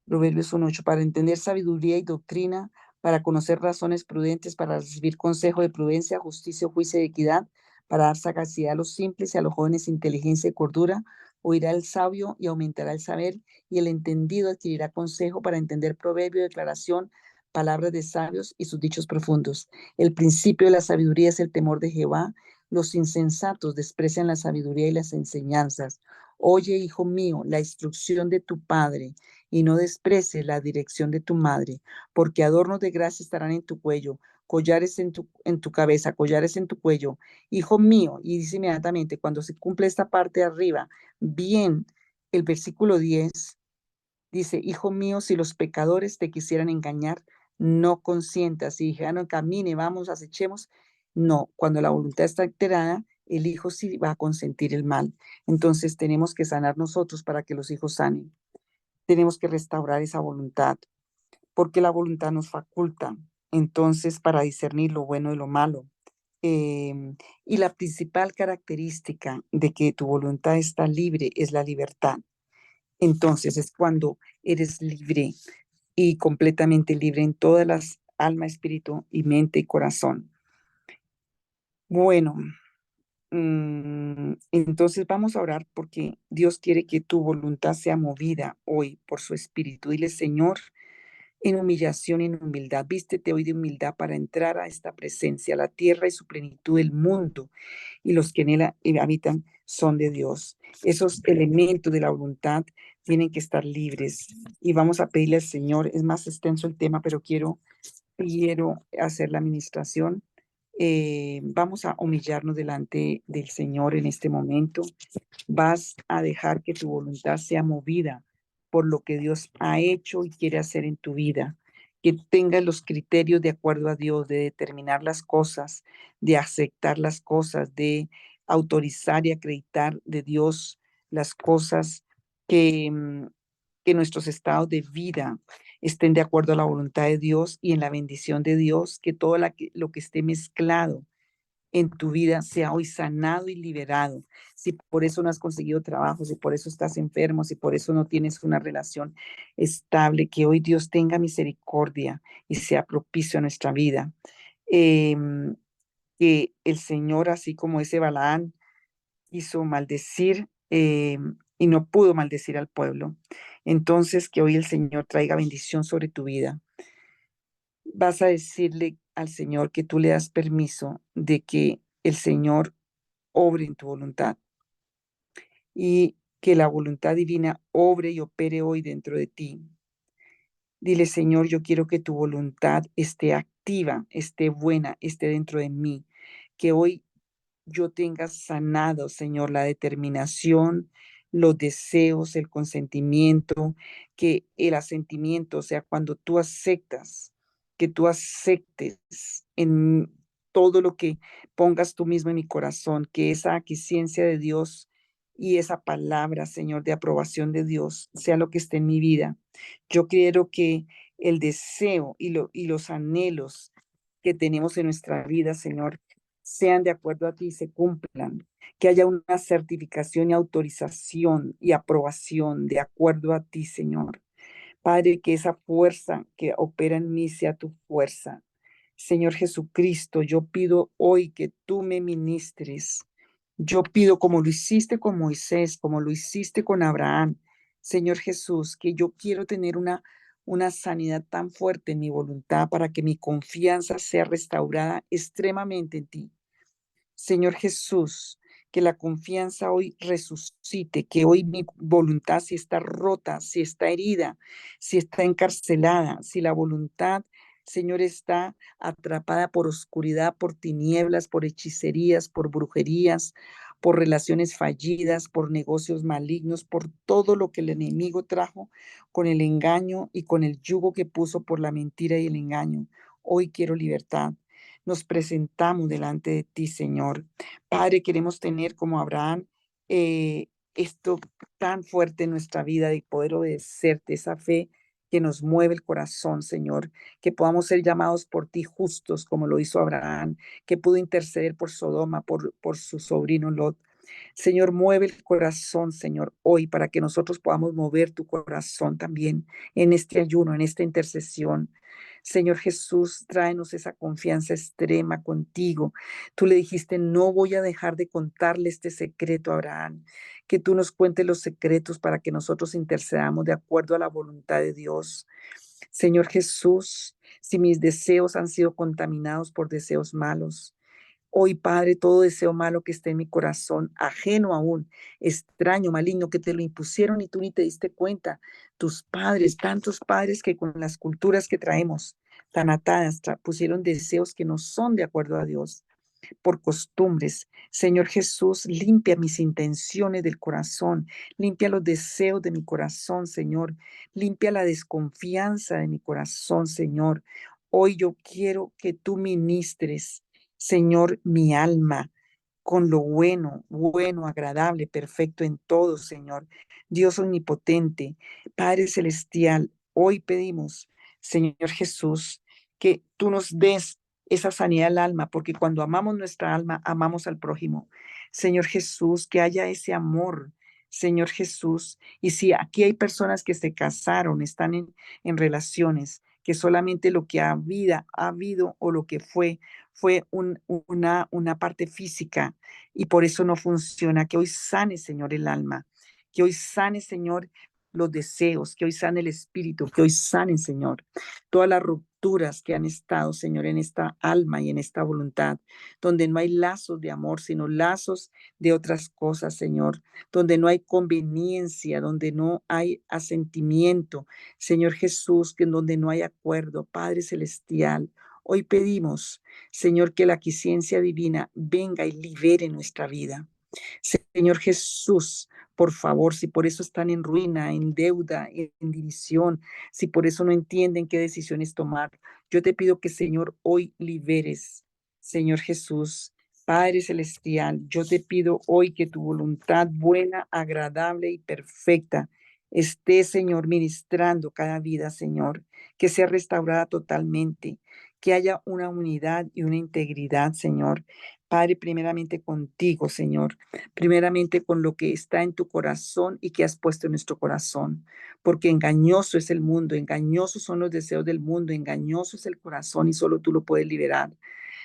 Proverbios 1:8, para entender sabiduría y doctrina, para conocer razones prudentes, para recibir consejo de prudencia, justicia, juicio y equidad, para dar sagacidad a los simples y a los jóvenes inteligencia y cordura, oirá el sabio y aumentará el saber, y el entendido adquirirá consejo para entender proverbio, declaración, palabras de sabios y sus dichos profundos. El principio de la sabiduría es el temor de Jehová. Los insensatos desprecian la sabiduría y las enseñanzas. Oye, hijo mío, la instrucción de tu padre y no desprecies la dirección de tu madre, porque adornos de gracia estarán en tu cuello, collares en tu cabeza, collares en tu cuello. Hijo mío, y dice inmediatamente, cuando se cumple esta parte de arriba, bien, el versículo 10 dice, hijo mío, si los pecadores te quisieran engañar, no consientas. Si dijeran, camine, vamos, acechemos. No, cuando la voluntad está alterada, el hijo sí va a consentir el mal. Entonces tenemos que sanar nosotros para que los hijos sanen. Tenemos que restaurar esa voluntad, porque la voluntad nos faculta, entonces, para discernir lo bueno y lo malo. Y la principal característica de que tu voluntad está libre es la libertad. Entonces, es cuando eres libre y completamente libre en todas las alma, espíritu y mente y corazón. Bueno, entonces vamos a orar porque Dios quiere que tu voluntad sea movida hoy por su espíritu. Dile, Señor, en humillación y en humildad. Vístete hoy de humildad para entrar a esta presencia. La tierra y su plenitud, el mundo y los que en él habitan son de Dios. Esos elementos de la voluntad tienen que estar libres. Y vamos a pedirle al Señor, es más extenso el tema, pero quiero hacer la administración. Vamos a humillarnos delante del Señor en este momento. Vas a dejar que tu voluntad sea movida por lo que Dios ha hecho y quiere hacer en tu vida. Que tengas los criterios de acuerdo a Dios, de determinar las cosas, de aceptar las cosas, de autorizar y acreditar de Dios las cosas que, que nuestros estados de vida estén de acuerdo a la voluntad de Dios y en la bendición de Dios, que todo lo que esté mezclado en tu vida sea hoy sanado y liberado. Si por eso no has conseguido trabajo, si por eso estás enfermo, si por eso no tienes una relación estable, que hoy Dios tenga misericordia y sea propicio a nuestra vida. Que el Señor, así como ese Balaán quiso maldecir y no pudo maldecir al pueblo, entonces que hoy el Señor traiga bendición sobre tu vida. Vas a decirle al Señor que tú le das permiso de que el Señor obre en tu voluntad y que la voluntad divina obre y opere hoy dentro de ti. Dile, Señor, yo quiero que tu voluntad esté activa, esté buena, esté dentro de mí, que hoy yo tenga sanado, Señor, la determinación, los deseos, el consentimiento, que el asentimiento, o sea, cuando tú aceptas, que tú aceptes en todo lo que pongas tú mismo en mi corazón, que esa aquiescencia de Dios y esa palabra, Señor, de aprobación de Dios sea lo que esté en mi vida. Yo quiero que el deseo y los anhelos que tenemos en nuestra vida, Señor, sean de acuerdo a ti y se cumplan, que haya una certificación y autorización y aprobación de acuerdo a ti, Señor. Padre, que esa fuerza que opera en mí sea tu fuerza. Señor Jesucristo, yo pido hoy que tú me ministres. Yo pido como lo hiciste con Moisés, como lo hiciste con Abraham. Señor Jesús, que yo quiero tener una sanidad tan fuerte en mi voluntad para que mi confianza sea restaurada extremadamente en ti. Señor Jesús, que la confianza hoy resucite, que hoy mi voluntad si está rota, si está herida, si está encarcelada, si la voluntad, Señor, está atrapada por oscuridad, por tinieblas, por hechicerías, por brujerías, por relaciones fallidas, por negocios malignos, por todo lo que el enemigo trajo con el engaño y con el yugo que puso por la mentira y el engaño. Hoy quiero libertad. Nos presentamos delante de ti, Señor. Padre, queremos tener como Abraham esto tan fuerte en nuestra vida de poder obedecerte, esa fe que nos mueve el corazón, Señor, que podamos ser llamados por ti justos, como lo hizo Abraham, que pudo interceder por Sodoma, por su sobrino Lot. Señor, mueve el corazón, Señor, hoy para que nosotros podamos mover tu corazón también en este ayuno, en esta intercesión. Señor Jesús, tráenos esa confianza extrema contigo. Tú le dijiste, no voy a dejar de contarle este secreto a Abraham, que tú nos cuentes los secretos para que nosotros intercedamos de acuerdo a la voluntad de Dios. Señor Jesús, si mis deseos han sido contaminados por deseos malos, hoy, Padre, todo deseo malo que esté en mi corazón, ajeno aún, extraño, maligno, que te lo impusieron y tú ni te diste cuenta. Tus padres, tantos padres que con las culturas que traemos tan atadas, pusieron deseos que no son de acuerdo a Dios por costumbres. Señor Jesús, limpia mis intenciones del corazón, limpia los deseos de mi corazón, Señor, limpia la desconfianza de mi corazón, Señor. Hoy yo quiero que tú ministres, Señor, mi alma con lo bueno, bueno, agradable, perfecto en todo, Señor. Dios omnipotente, Padre celestial, hoy pedimos, Señor Jesús, que tú nos des esa sanidad al alma, porque cuando amamos nuestra alma, amamos al prójimo. Señor Jesús, que haya ese amor, Señor Jesús. Y si aquí hay personas que se casaron, están en relaciones, que solamente lo que ha habido o lo que fue una parte física y por eso no funciona. Que hoy sane, Señor, el alma. Que hoy sane, Señor, los deseos. Que hoy sane el espíritu. Que hoy sane, Señor, todas las rupturas que han estado, Señor, en esta alma y en esta voluntad, donde no hay lazos de amor, sino lazos de otras cosas, Señor, donde no hay conveniencia, donde no hay asentimiento, Señor Jesús, que en donde no hay acuerdo, Padre Celestial. Hoy pedimos, Señor, que la quiciencia divina venga y libere nuestra vida. Señor Jesús, por favor, si por eso están en ruina, en deuda, en división, si por eso no entienden qué decisiones tomar, yo te pido que, Señor, hoy liberes, Señor Jesús. Padre Celestial, yo te pido hoy que tu voluntad buena, agradable y perfecta esté, Señor, ministrando cada vida, Señor, que sea restaurada totalmente, que haya una unidad y una integridad, Señor. Padre, primeramente contigo, Señor, primeramente con lo que está en tu corazón y que has puesto en nuestro corazón, porque engañoso es el mundo, engañosos son los deseos del mundo, engañoso es el corazón y solo tú lo puedes liberar.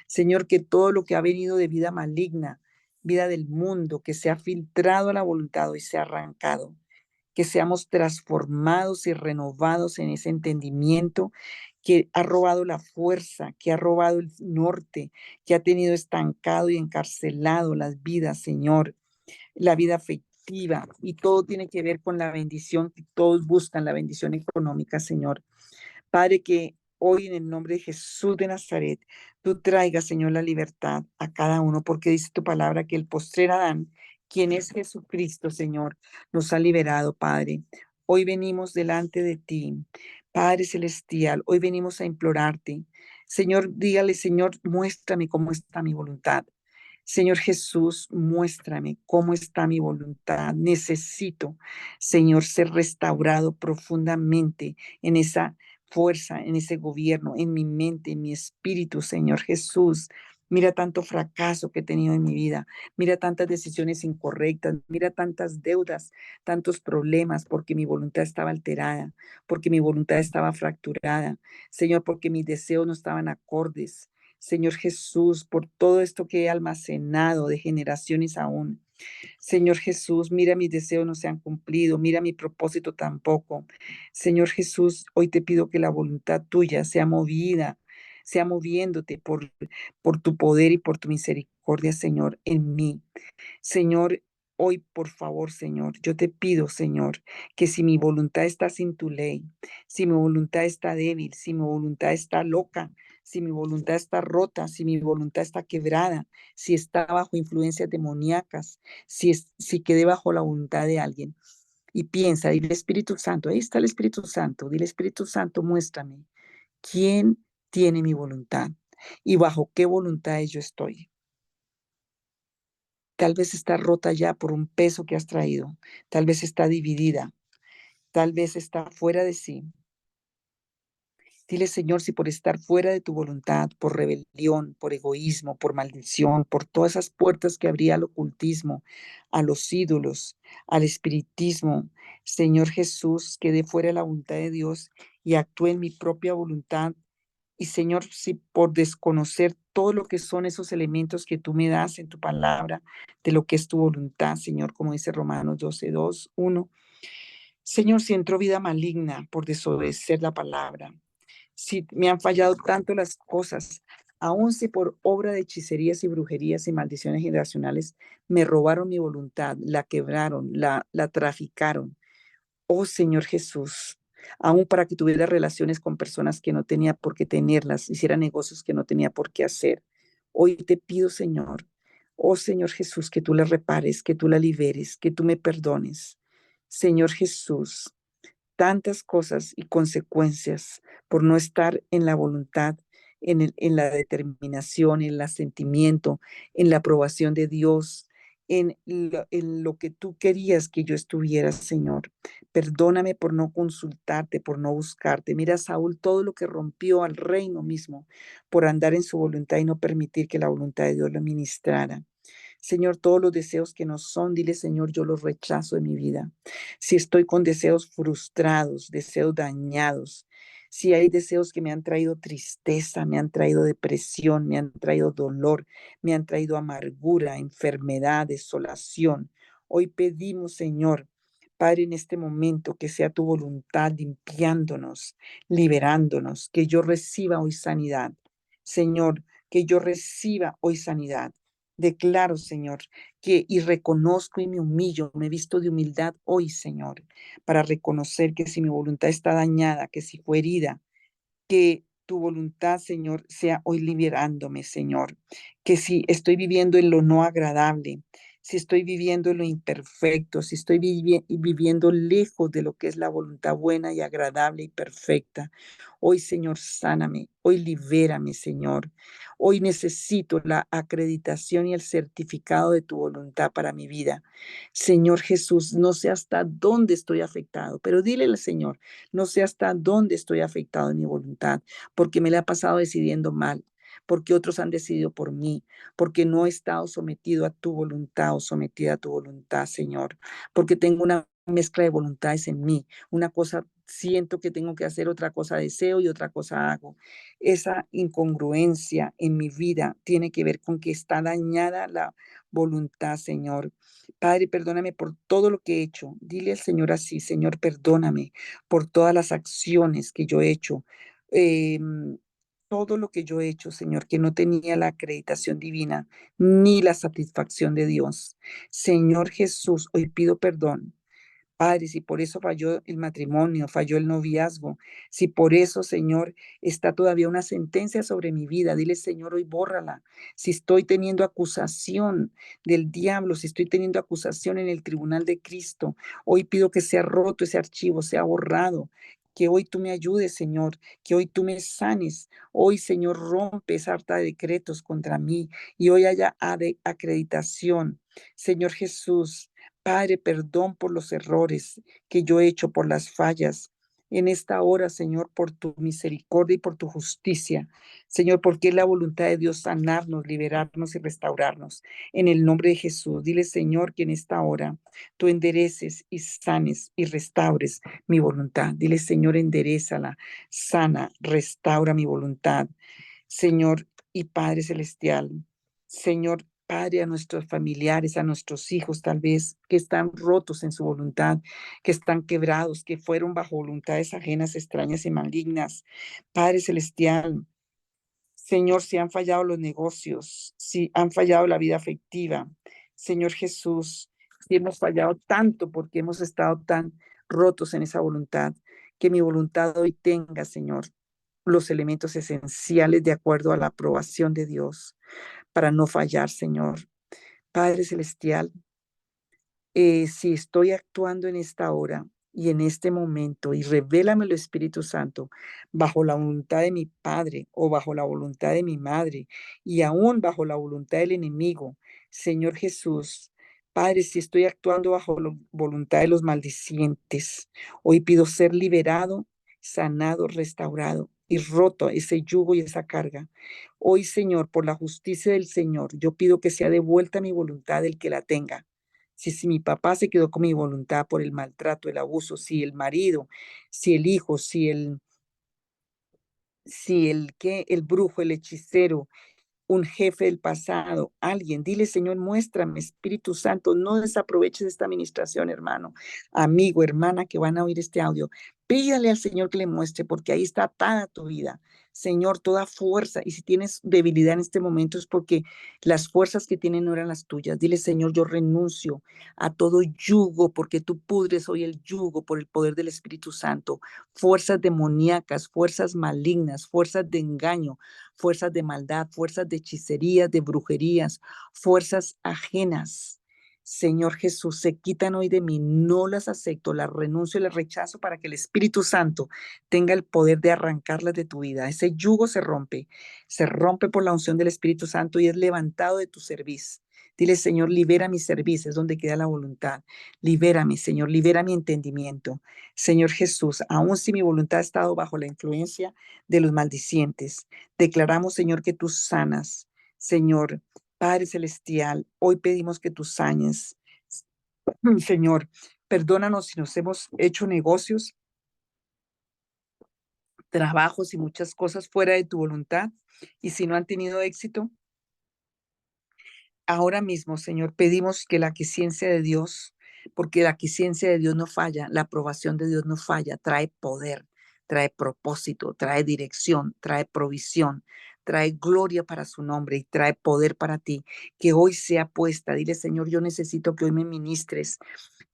Señor, que todo lo que ha venido de vida maligna, vida del mundo, que se ha filtrado a la voluntad y se ha arrancado, que seamos transformados y renovados en ese entendimiento que ha robado la fuerza, que ha robado el norte, que ha tenido estancado y encarcelado las vidas, Señor, la vida afectiva, y todo tiene que ver con la bendición, que todos buscan la bendición económica, Señor. Padre, que hoy en el nombre de Jesús de Nazaret, tú traigas, Señor, la libertad a cada uno, porque dice tu palabra que el postrer Adán, quien es Jesucristo, Señor, nos ha liberado, Padre. Hoy venimos delante de ti, Padre Celestial, hoy venimos a implorarte. Señor, dígale, Señor, muéstrame cómo está mi voluntad. Señor Jesús, muéstrame cómo está mi voluntad. Necesito, Señor, ser restaurado profundamente en esa fuerza, en ese gobierno, en mi mente, en mi espíritu, Señor Jesús. Mira tanto fracaso que he tenido en mi vida, mira tantas decisiones incorrectas, mira tantas deudas, tantos problemas, porque mi voluntad estaba alterada, porque mi voluntad estaba fracturada, Señor, porque mis deseos no estaban acordes. Señor Jesús, por todo esto que he almacenado de generaciones aún. Señor Jesús, mira mis deseos no se han cumplido, mira mi propósito tampoco. Señor Jesús, hoy te pido que la voluntad tuya sea movida, sea moviéndote por tu poder y por tu misericordia, Señor, en mí. Señor, hoy por favor, Señor, yo te pido, Señor, que si mi voluntad está sin tu ley, si mi voluntad está débil, si mi voluntad está loca, si mi voluntad está rota, si mi voluntad está quebrada, si está bajo influencias demoníacas, si quedé bajo la voluntad de alguien. Y piensa, dile Espíritu Santo, ahí está el Espíritu Santo, dile Espíritu Santo, muéstrame quién tiene mi voluntad y bajo qué voluntad yo estoy. Tal vez está rota ya por un peso que has traído, tal vez está dividida, tal vez está fuera de sí. Dile, Señor, si por estar fuera de tu voluntad, por rebelión, por egoísmo, por maldición, por todas esas puertas que abría al ocultismo, a los ídolos, al espiritismo, Señor Jesús, quedé fuera de la voluntad de Dios y actúe en mi propia voluntad. Y Señor, si por desconocer todo lo que son esos elementos que tú me das en tu palabra, de lo que es tu voluntad, Señor, como dice Romanos 12:2, 1. Señor, si entró vida maligna por desobedecer la palabra, si me han fallado tanto las cosas, aun si por obra de hechicerías y brujerías y maldiciones generacionales me robaron mi voluntad, la quebraron, la traficaron. Oh Señor Jesús, aun para que tuviera relaciones con personas que no tenía por qué tenerlas, hiciera negocios que no tenía por qué hacer. Hoy te pido, Señor, oh Señor Jesús, que tú la repares, que tú la liberes, que tú me perdones. Señor Jesús, tantas cosas y consecuencias por no estar en la voluntad, en la determinación, en el asentimiento, en la aprobación de Dios, en lo que tú querías que yo estuviera, Señor. Perdóname por no consultarte, por no buscarte. Mira, Saúl, todo lo que rompió al reino mismo por andar en su voluntad y no permitir que la voluntad de Dios lo ministrara. Señor, todos los deseos que no son, dile, Señor, yo los rechazo de mi vida. Si estoy con deseos frustrados, deseos dañados, si hay deseos que me han traído tristeza, me han traído depresión, me han traído dolor, me han traído amargura, enfermedad, desolación. Hoy pedimos, Señor, Padre, en este momento que sea tu voluntad limpiándonos, liberándonos, que yo reciba hoy sanidad. Señor, que yo reciba hoy sanidad. Declaro, Señor, que y reconozco y me humillo, me visto de humildad hoy, Señor, para reconocer que si mi voluntad está dañada, que si fue herida, que tu voluntad, Señor, sea hoy liberándome, Señor. Que si estoy viviendo en lo no agradable, si estoy viviendo en lo imperfecto, si estoy viviendo lejos de lo que es la voluntad buena y agradable y perfecta, hoy, Señor, sáname, hoy libérame, Señor. Hoy necesito la acreditación y el certificado de tu voluntad para mi vida. Señor Jesús, no sé hasta dónde estoy afectado, pero dile al Señor, no sé hasta dónde estoy afectado en mi voluntad, porque me la he pasado decidiendo mal, porque otros han decidido por mí, porque no he estado sometido a tu voluntad o sometida a tu voluntad, Señor, porque tengo una mezcla de voluntades en mí. Una cosa siento que tengo que hacer, otra cosa deseo y otra cosa hago. Esa incongruencia en mi vida tiene que ver con que está dañada la voluntad, Señor. Padre, perdóname por todo lo que he hecho. Dile al Señor así, Señor, perdóname por todas las acciones que yo he hecho. Todo lo que yo he hecho, Señor, que no tenía la acreditación divina ni la satisfacción de Dios. Señor Jesús, hoy pido perdón. Padre, si por eso falló el matrimonio, falló el noviazgo, si por eso, Señor, está todavía una sentencia sobre mi vida, dile, Señor, hoy bórrala. Si estoy teniendo acusación del diablo, si estoy teniendo acusación en el tribunal de Cristo, hoy pido que sea roto ese archivo, sea borrado. Que hoy tú me ayudes, Señor, que hoy tú me sanes. Hoy, Señor, rompe esa harta de decretos contra mí y hoy haya acreditación. Señor Jesús, Padre, perdón por los errores que yo he hecho, por las fallas. En esta hora, Señor, por tu misericordia y por tu justicia. Señor, porque es la voluntad de Dios sanarnos, liberarnos y restaurarnos. En el nombre de Jesús, dile, Señor, que en esta hora tú endereces y sanes y restaures mi voluntad. Dile, Señor, enderezala, sana, restaura mi voluntad. Señor y Padre Celestial, Señor Padre, a nuestros familiares, a nuestros hijos tal vez, que están rotos en su voluntad, que están quebrados, que fueron bajo voluntades ajenas, extrañas y malignas. Padre Celestial, Señor, si han fallado los negocios, si han fallado la vida afectiva, Señor Jesús, si hemos fallado tanto porque hemos estado tan rotos en esa voluntad, que mi voluntad hoy tenga, Señor, los elementos esenciales de acuerdo a la aprobación de Dios para no fallar, Señor. Padre Celestial, si estoy actuando en esta hora y en este momento, y revélamelo, Espíritu Santo, bajo la voluntad de mi padre o bajo la voluntad de mi madre, y aún bajo la voluntad del enemigo, Señor Jesús. Padre, si estoy actuando bajo la voluntad de los maldicientes, hoy pido ser liberado, sanado, restaurado y roto ese yugo y esa carga. Hoy, Señor, por la justicia del Señor, yo pido que sea devuelta mi voluntad del que la tenga. Si mi papá se quedó con mi voluntad por el maltrato, el abuso, si el marido, si el hijo, el brujo, el hechicero, un jefe del pasado, alguien, dile, Señor, muéstrame, Espíritu Santo, no desaproveches esta administración, hermano, amigo, hermana que van a oír este audio. Pídale al Señor que le muestre, porque ahí está atada tu vida. Señor, toda fuerza, y si tienes debilidad en este momento es porque las fuerzas que tienen no eran las tuyas. Dile, Señor, yo renuncio a todo yugo, porque tú pudres hoy el yugo por el poder del Espíritu Santo. Fuerzas demoníacas, fuerzas malignas, fuerzas de engaño, fuerzas de maldad, fuerzas de hechicerías, de brujerías, fuerzas ajenas. Señor Jesús, se quitan hoy de mí, no las acepto, las renuncio y las rechazo para que el Espíritu Santo tenga el poder de arrancarlas de tu vida. Ese yugo se rompe por la unción del Espíritu Santo y es levantado de tu servicio. Dile, Señor, libera mi servicio, es donde queda la voluntad. Libérame, Señor, libera mi entendimiento. Señor Jesús, aun si mi voluntad ha estado bajo la influencia de los maldicientes, declaramos, Señor, que tú sanas. Señor, Padre Celestial, hoy pedimos que tú sanes. Señor, perdónanos si nos hemos hecho negocios, trabajos y muchas cosas fuera de tu voluntad y si no han tenido éxito. Ahora mismo, Señor, pedimos que la quiesencia de Dios, porque la quiesencia de Dios no falla, la aprobación de Dios no falla, trae poder, trae propósito, trae dirección, trae provisión, trae gloria para su nombre y trae poder para ti. Que hoy sea puesta. Dile, Señor, yo necesito que hoy me ministres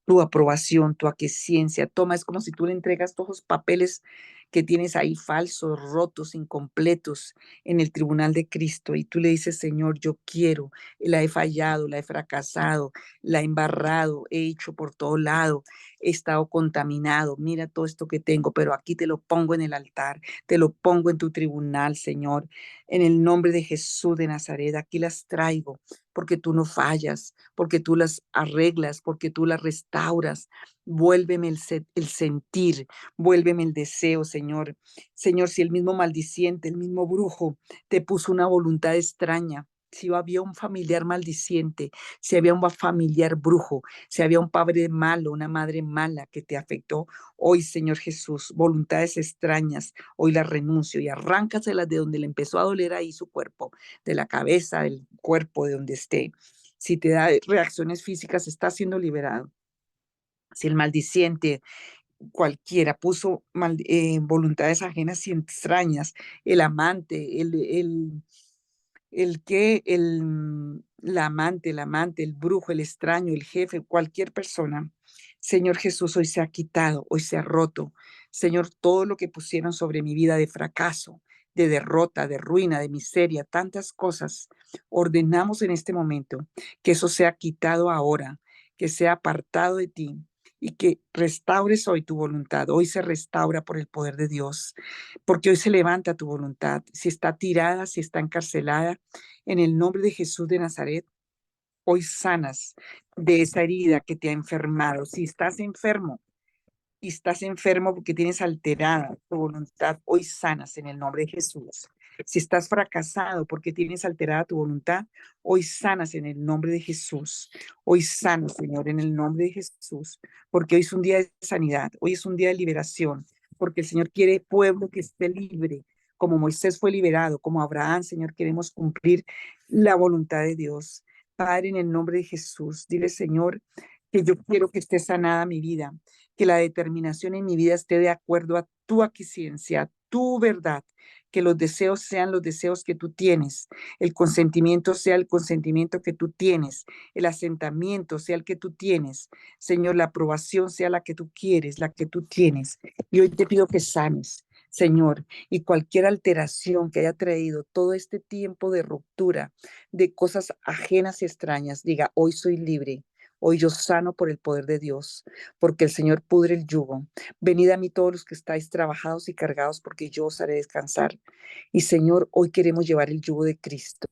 tu aprobación, tu aquiescencia. Toma, es como si tú le entregas todos los papeles que tienes ahí falsos, rotos, incompletos en el tribunal de Cristo y tú le dices, Señor, yo quiero, la he fallado, la he fracasado, la he embarrado, he hecho por todo lado, he estado contaminado, mira todo esto que tengo, pero aquí te lo pongo en el altar, te lo pongo en tu tribunal, Señor, en el nombre de Jesús de Nazaret, aquí las traigo, porque tú no fallas, porque tú las arreglas, porque tú las restauras. Vuélveme el sentir, vuélveme el deseo, Señor. Señor, si el mismo maldiciente, el mismo brujo te puso una voluntad extraña, si había un familiar maldiciente, si había un familiar brujo, si había un padre malo, una madre mala que te afectó, hoy, Señor Jesús, voluntades extrañas, hoy las renuncio y arráncaselas de donde le empezó a doler ahí su cuerpo, de la cabeza, del cuerpo, de donde esté. Si te da reacciones físicas, está siendo liberado. Si el maldiciente cualquiera puso voluntades ajenas y extrañas, el amante, el amante, el brujo, el extraño, el jefe, cualquier persona. Señor Jesús, hoy se ha quitado, hoy se ha roto. Señor, todo lo que pusieron sobre mi vida de fracaso, de derrota, de ruina, de miseria, tantas cosas, ordenamos en este momento que eso sea quitado ahora, que sea apartado de ti y que restaures hoy tu voluntad. Hoy se restaura por el poder de Dios, porque hoy se levanta tu voluntad. Si está tirada, si está encarcelada, en el nombre de Jesús de Nazaret, hoy sanas de esa herida que te ha enfermado. Si estás enfermo, y estás enfermo porque tienes alterada tu voluntad, hoy sanas en el nombre de Jesús. Si estás fracasado porque tienes alterada tu voluntad, hoy sanas en el nombre de Jesús. Hoy sanas, Señor, en el nombre de Jesús, porque hoy es un día de sanidad, hoy es un día de liberación, porque el Señor quiere pueblo que esté libre, como Moisés fue liberado, como Abraham, Señor, queremos cumplir la voluntad de Dios. Padre, en el nombre de Jesús, dile, Señor, que yo quiero que esté sanada mi vida, que la determinación en mi vida esté de acuerdo a tu aquiescencia, a tu verdad, que los deseos sean los deseos que tú tienes, el consentimiento sea el consentimiento que tú tienes, el asentamiento sea el que tú tienes, Señor, la aprobación sea la que tú quieres, la que tú tienes. Y hoy te pido que sanes. Señor, y cualquier alteración que haya traído todo este tiempo de ruptura, de cosas ajenas y extrañas, diga, hoy soy libre. Hoy yo sano por el poder de Dios, porque el Señor pudre el yugo. Venid a mí todos los que estáis trabajados y cargados, porque yo os haré descansar. Y Señor, hoy queremos llevar el yugo de Cristo,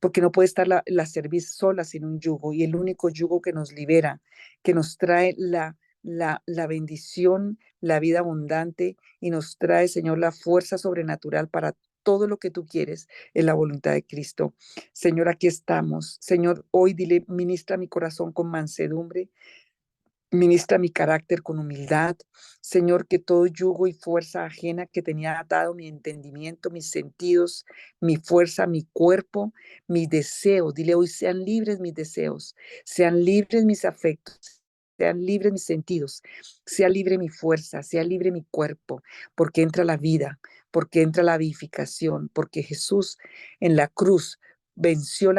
porque no puede estar la cerviz sola sin un yugo, y el único yugo que nos libera, que nos trae la bendición, la vida abundante y nos trae, Señor, la fuerza sobrenatural para todo lo que tú quieres en la voluntad de Cristo. Señor, aquí estamos. Señor, hoy dile, ministra mi corazón con mansedumbre, ministra mi carácter con humildad. Señor, que todo yugo y fuerza ajena que tenía atado mi entendimiento, mis sentidos, mi fuerza, mi cuerpo, mis deseos, dile hoy sean libres mis deseos, sean libres mis afectos, sean libres mis sentidos, sea libre mi fuerza, sea libre mi cuerpo, porque entra la vida, porque entra la vivificación, porque Jesús en la cruz, venció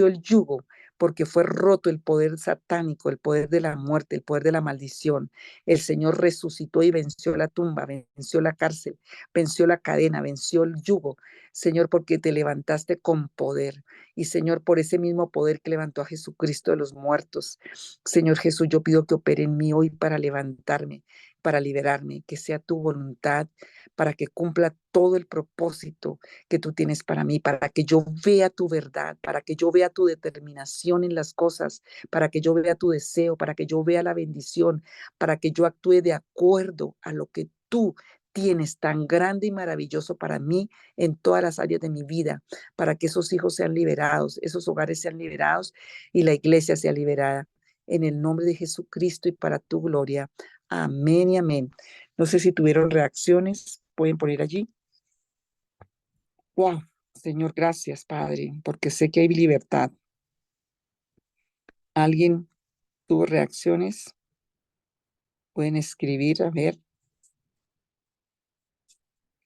el yugo, porque fue roto el poder satánico, el poder de la muerte, el poder de la maldición. El Señor resucitó y venció la tumba, venció la cárcel, venció la cadena, venció el yugo. Señor, porque te levantaste con poder. Y Señor, por ese mismo poder que levantó a Jesucristo de los muertos. Señor Jesús, yo pido que opere en mí hoy para levantarme, para liberarme, que sea tu voluntad, para que cumpla todo el propósito que tú tienes para mí, para que yo vea tu verdad, para que yo vea tu determinación en las cosas, para que yo vea tu deseo, para que yo vea la bendición, para que yo actúe de acuerdo a lo que tú tienes tan grande y maravilloso para mí en todas las áreas de mi vida, para que esos hijos sean liberados, esos hogares sean liberados y la iglesia sea liberada. En el nombre de Jesucristo y para tu gloria. Amén y amén. No sé si tuvieron reacciones, pueden poner allí. Wow, Señor, gracias, Padre, porque sé que hay libertad. ¿Alguien tuvo reacciones? Pueden escribir, a ver.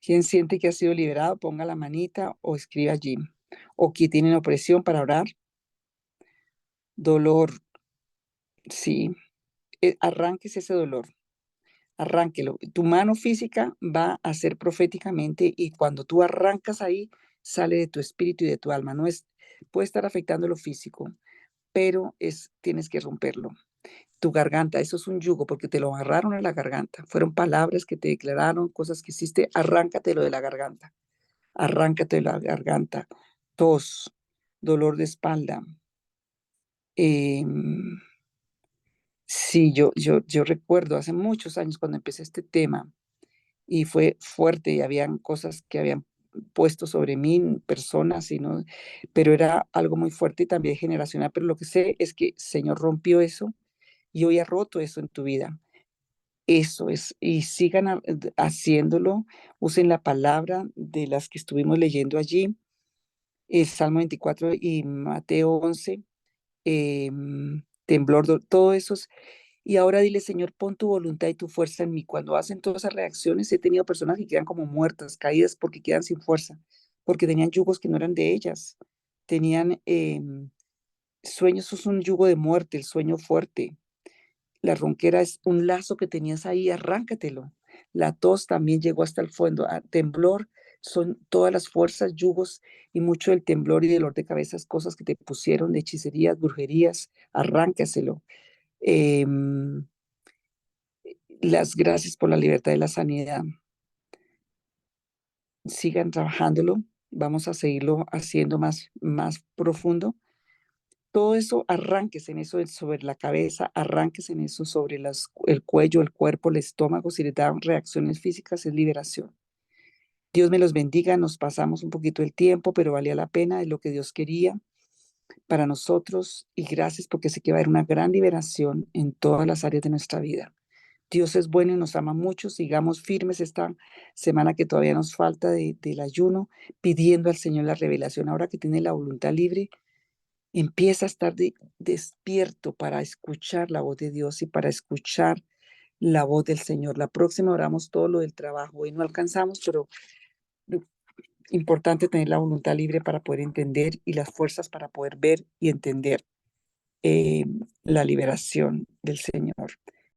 ¿Quién siente que ha sido liberado? Ponga la manita o escriba allí. O que tienen opresión para orar. Dolor, sí. Arránquese ese dolor. Arránquelo. Tu mano física va a ser proféticamente y cuando tú arrancas ahí, sale de tu espíritu y de tu alma. No es, puede estar afectando lo físico, pero tienes que romperlo. Tu garganta, eso es un yugo porque te lo agarraron a la garganta. Fueron palabras que te declararon, cosas que hiciste, arráncatelo de la garganta. Arráncate de la garganta. Tos, dolor de espalda. Sí, yo recuerdo hace muchos años cuando empecé este tema y fue fuerte y habían cosas que habían puesto sobre mí, personas, y no, pero era algo muy fuerte y también generacional. Pero lo que sé es que el Señor rompió eso y hoy ha roto eso en tu vida. Eso es, y sigan haciéndolo, usen la palabra de las que estuvimos leyendo allí, el Salmo 24 y Mateo 11, temblor, todo eso. Y ahora dile, Señor, pon tu voluntad y tu fuerza en mí. Cuando hacen todas esas reacciones, he tenido personas que quedan como muertas, caídas porque quedan sin fuerza, porque tenían yugos que no eran de ellas, tenían sueños, eso es un yugo de muerte, el sueño fuerte. La ronquera es un lazo que tenías ahí, arráncatelo. La tos también llegó hasta el fondo. Temblor son todas las fuerzas, yugos y mucho del temblor y dolor de cabeza, cosas que te pusieron de hechicerías, brujerías, arráncaselo. Em, las gracias por la libertad y la sanidad. Sigan trabajándolo. Vamos a seguirlo haciendo más profundo. Todo eso, arranques en eso sobre la cabeza, arranques en eso sobre el cuello, el cuerpo, el estómago. Si le dan reacciones físicas, es liberación. Dios me los bendiga. Nos pasamos un poquito el tiempo, pero valía la pena, es lo que Dios quería para nosotros. Y gracias porque sé que va a haber una gran liberación en todas las áreas de nuestra vida. Dios es bueno y nos ama mucho. Sigamos firmes esta semana que todavía nos falta del ayuno, pidiendo al Señor la revelación. Ahora que tiene la voluntad libre, empieza a estar despierto para escuchar la voz de Dios y para escuchar la voz del Señor. La próxima oramos todo lo del trabajo. Hoy no alcanzamos, pero importante tener la voluntad libre para poder entender y las fuerzas para poder ver y entender la liberación del Señor.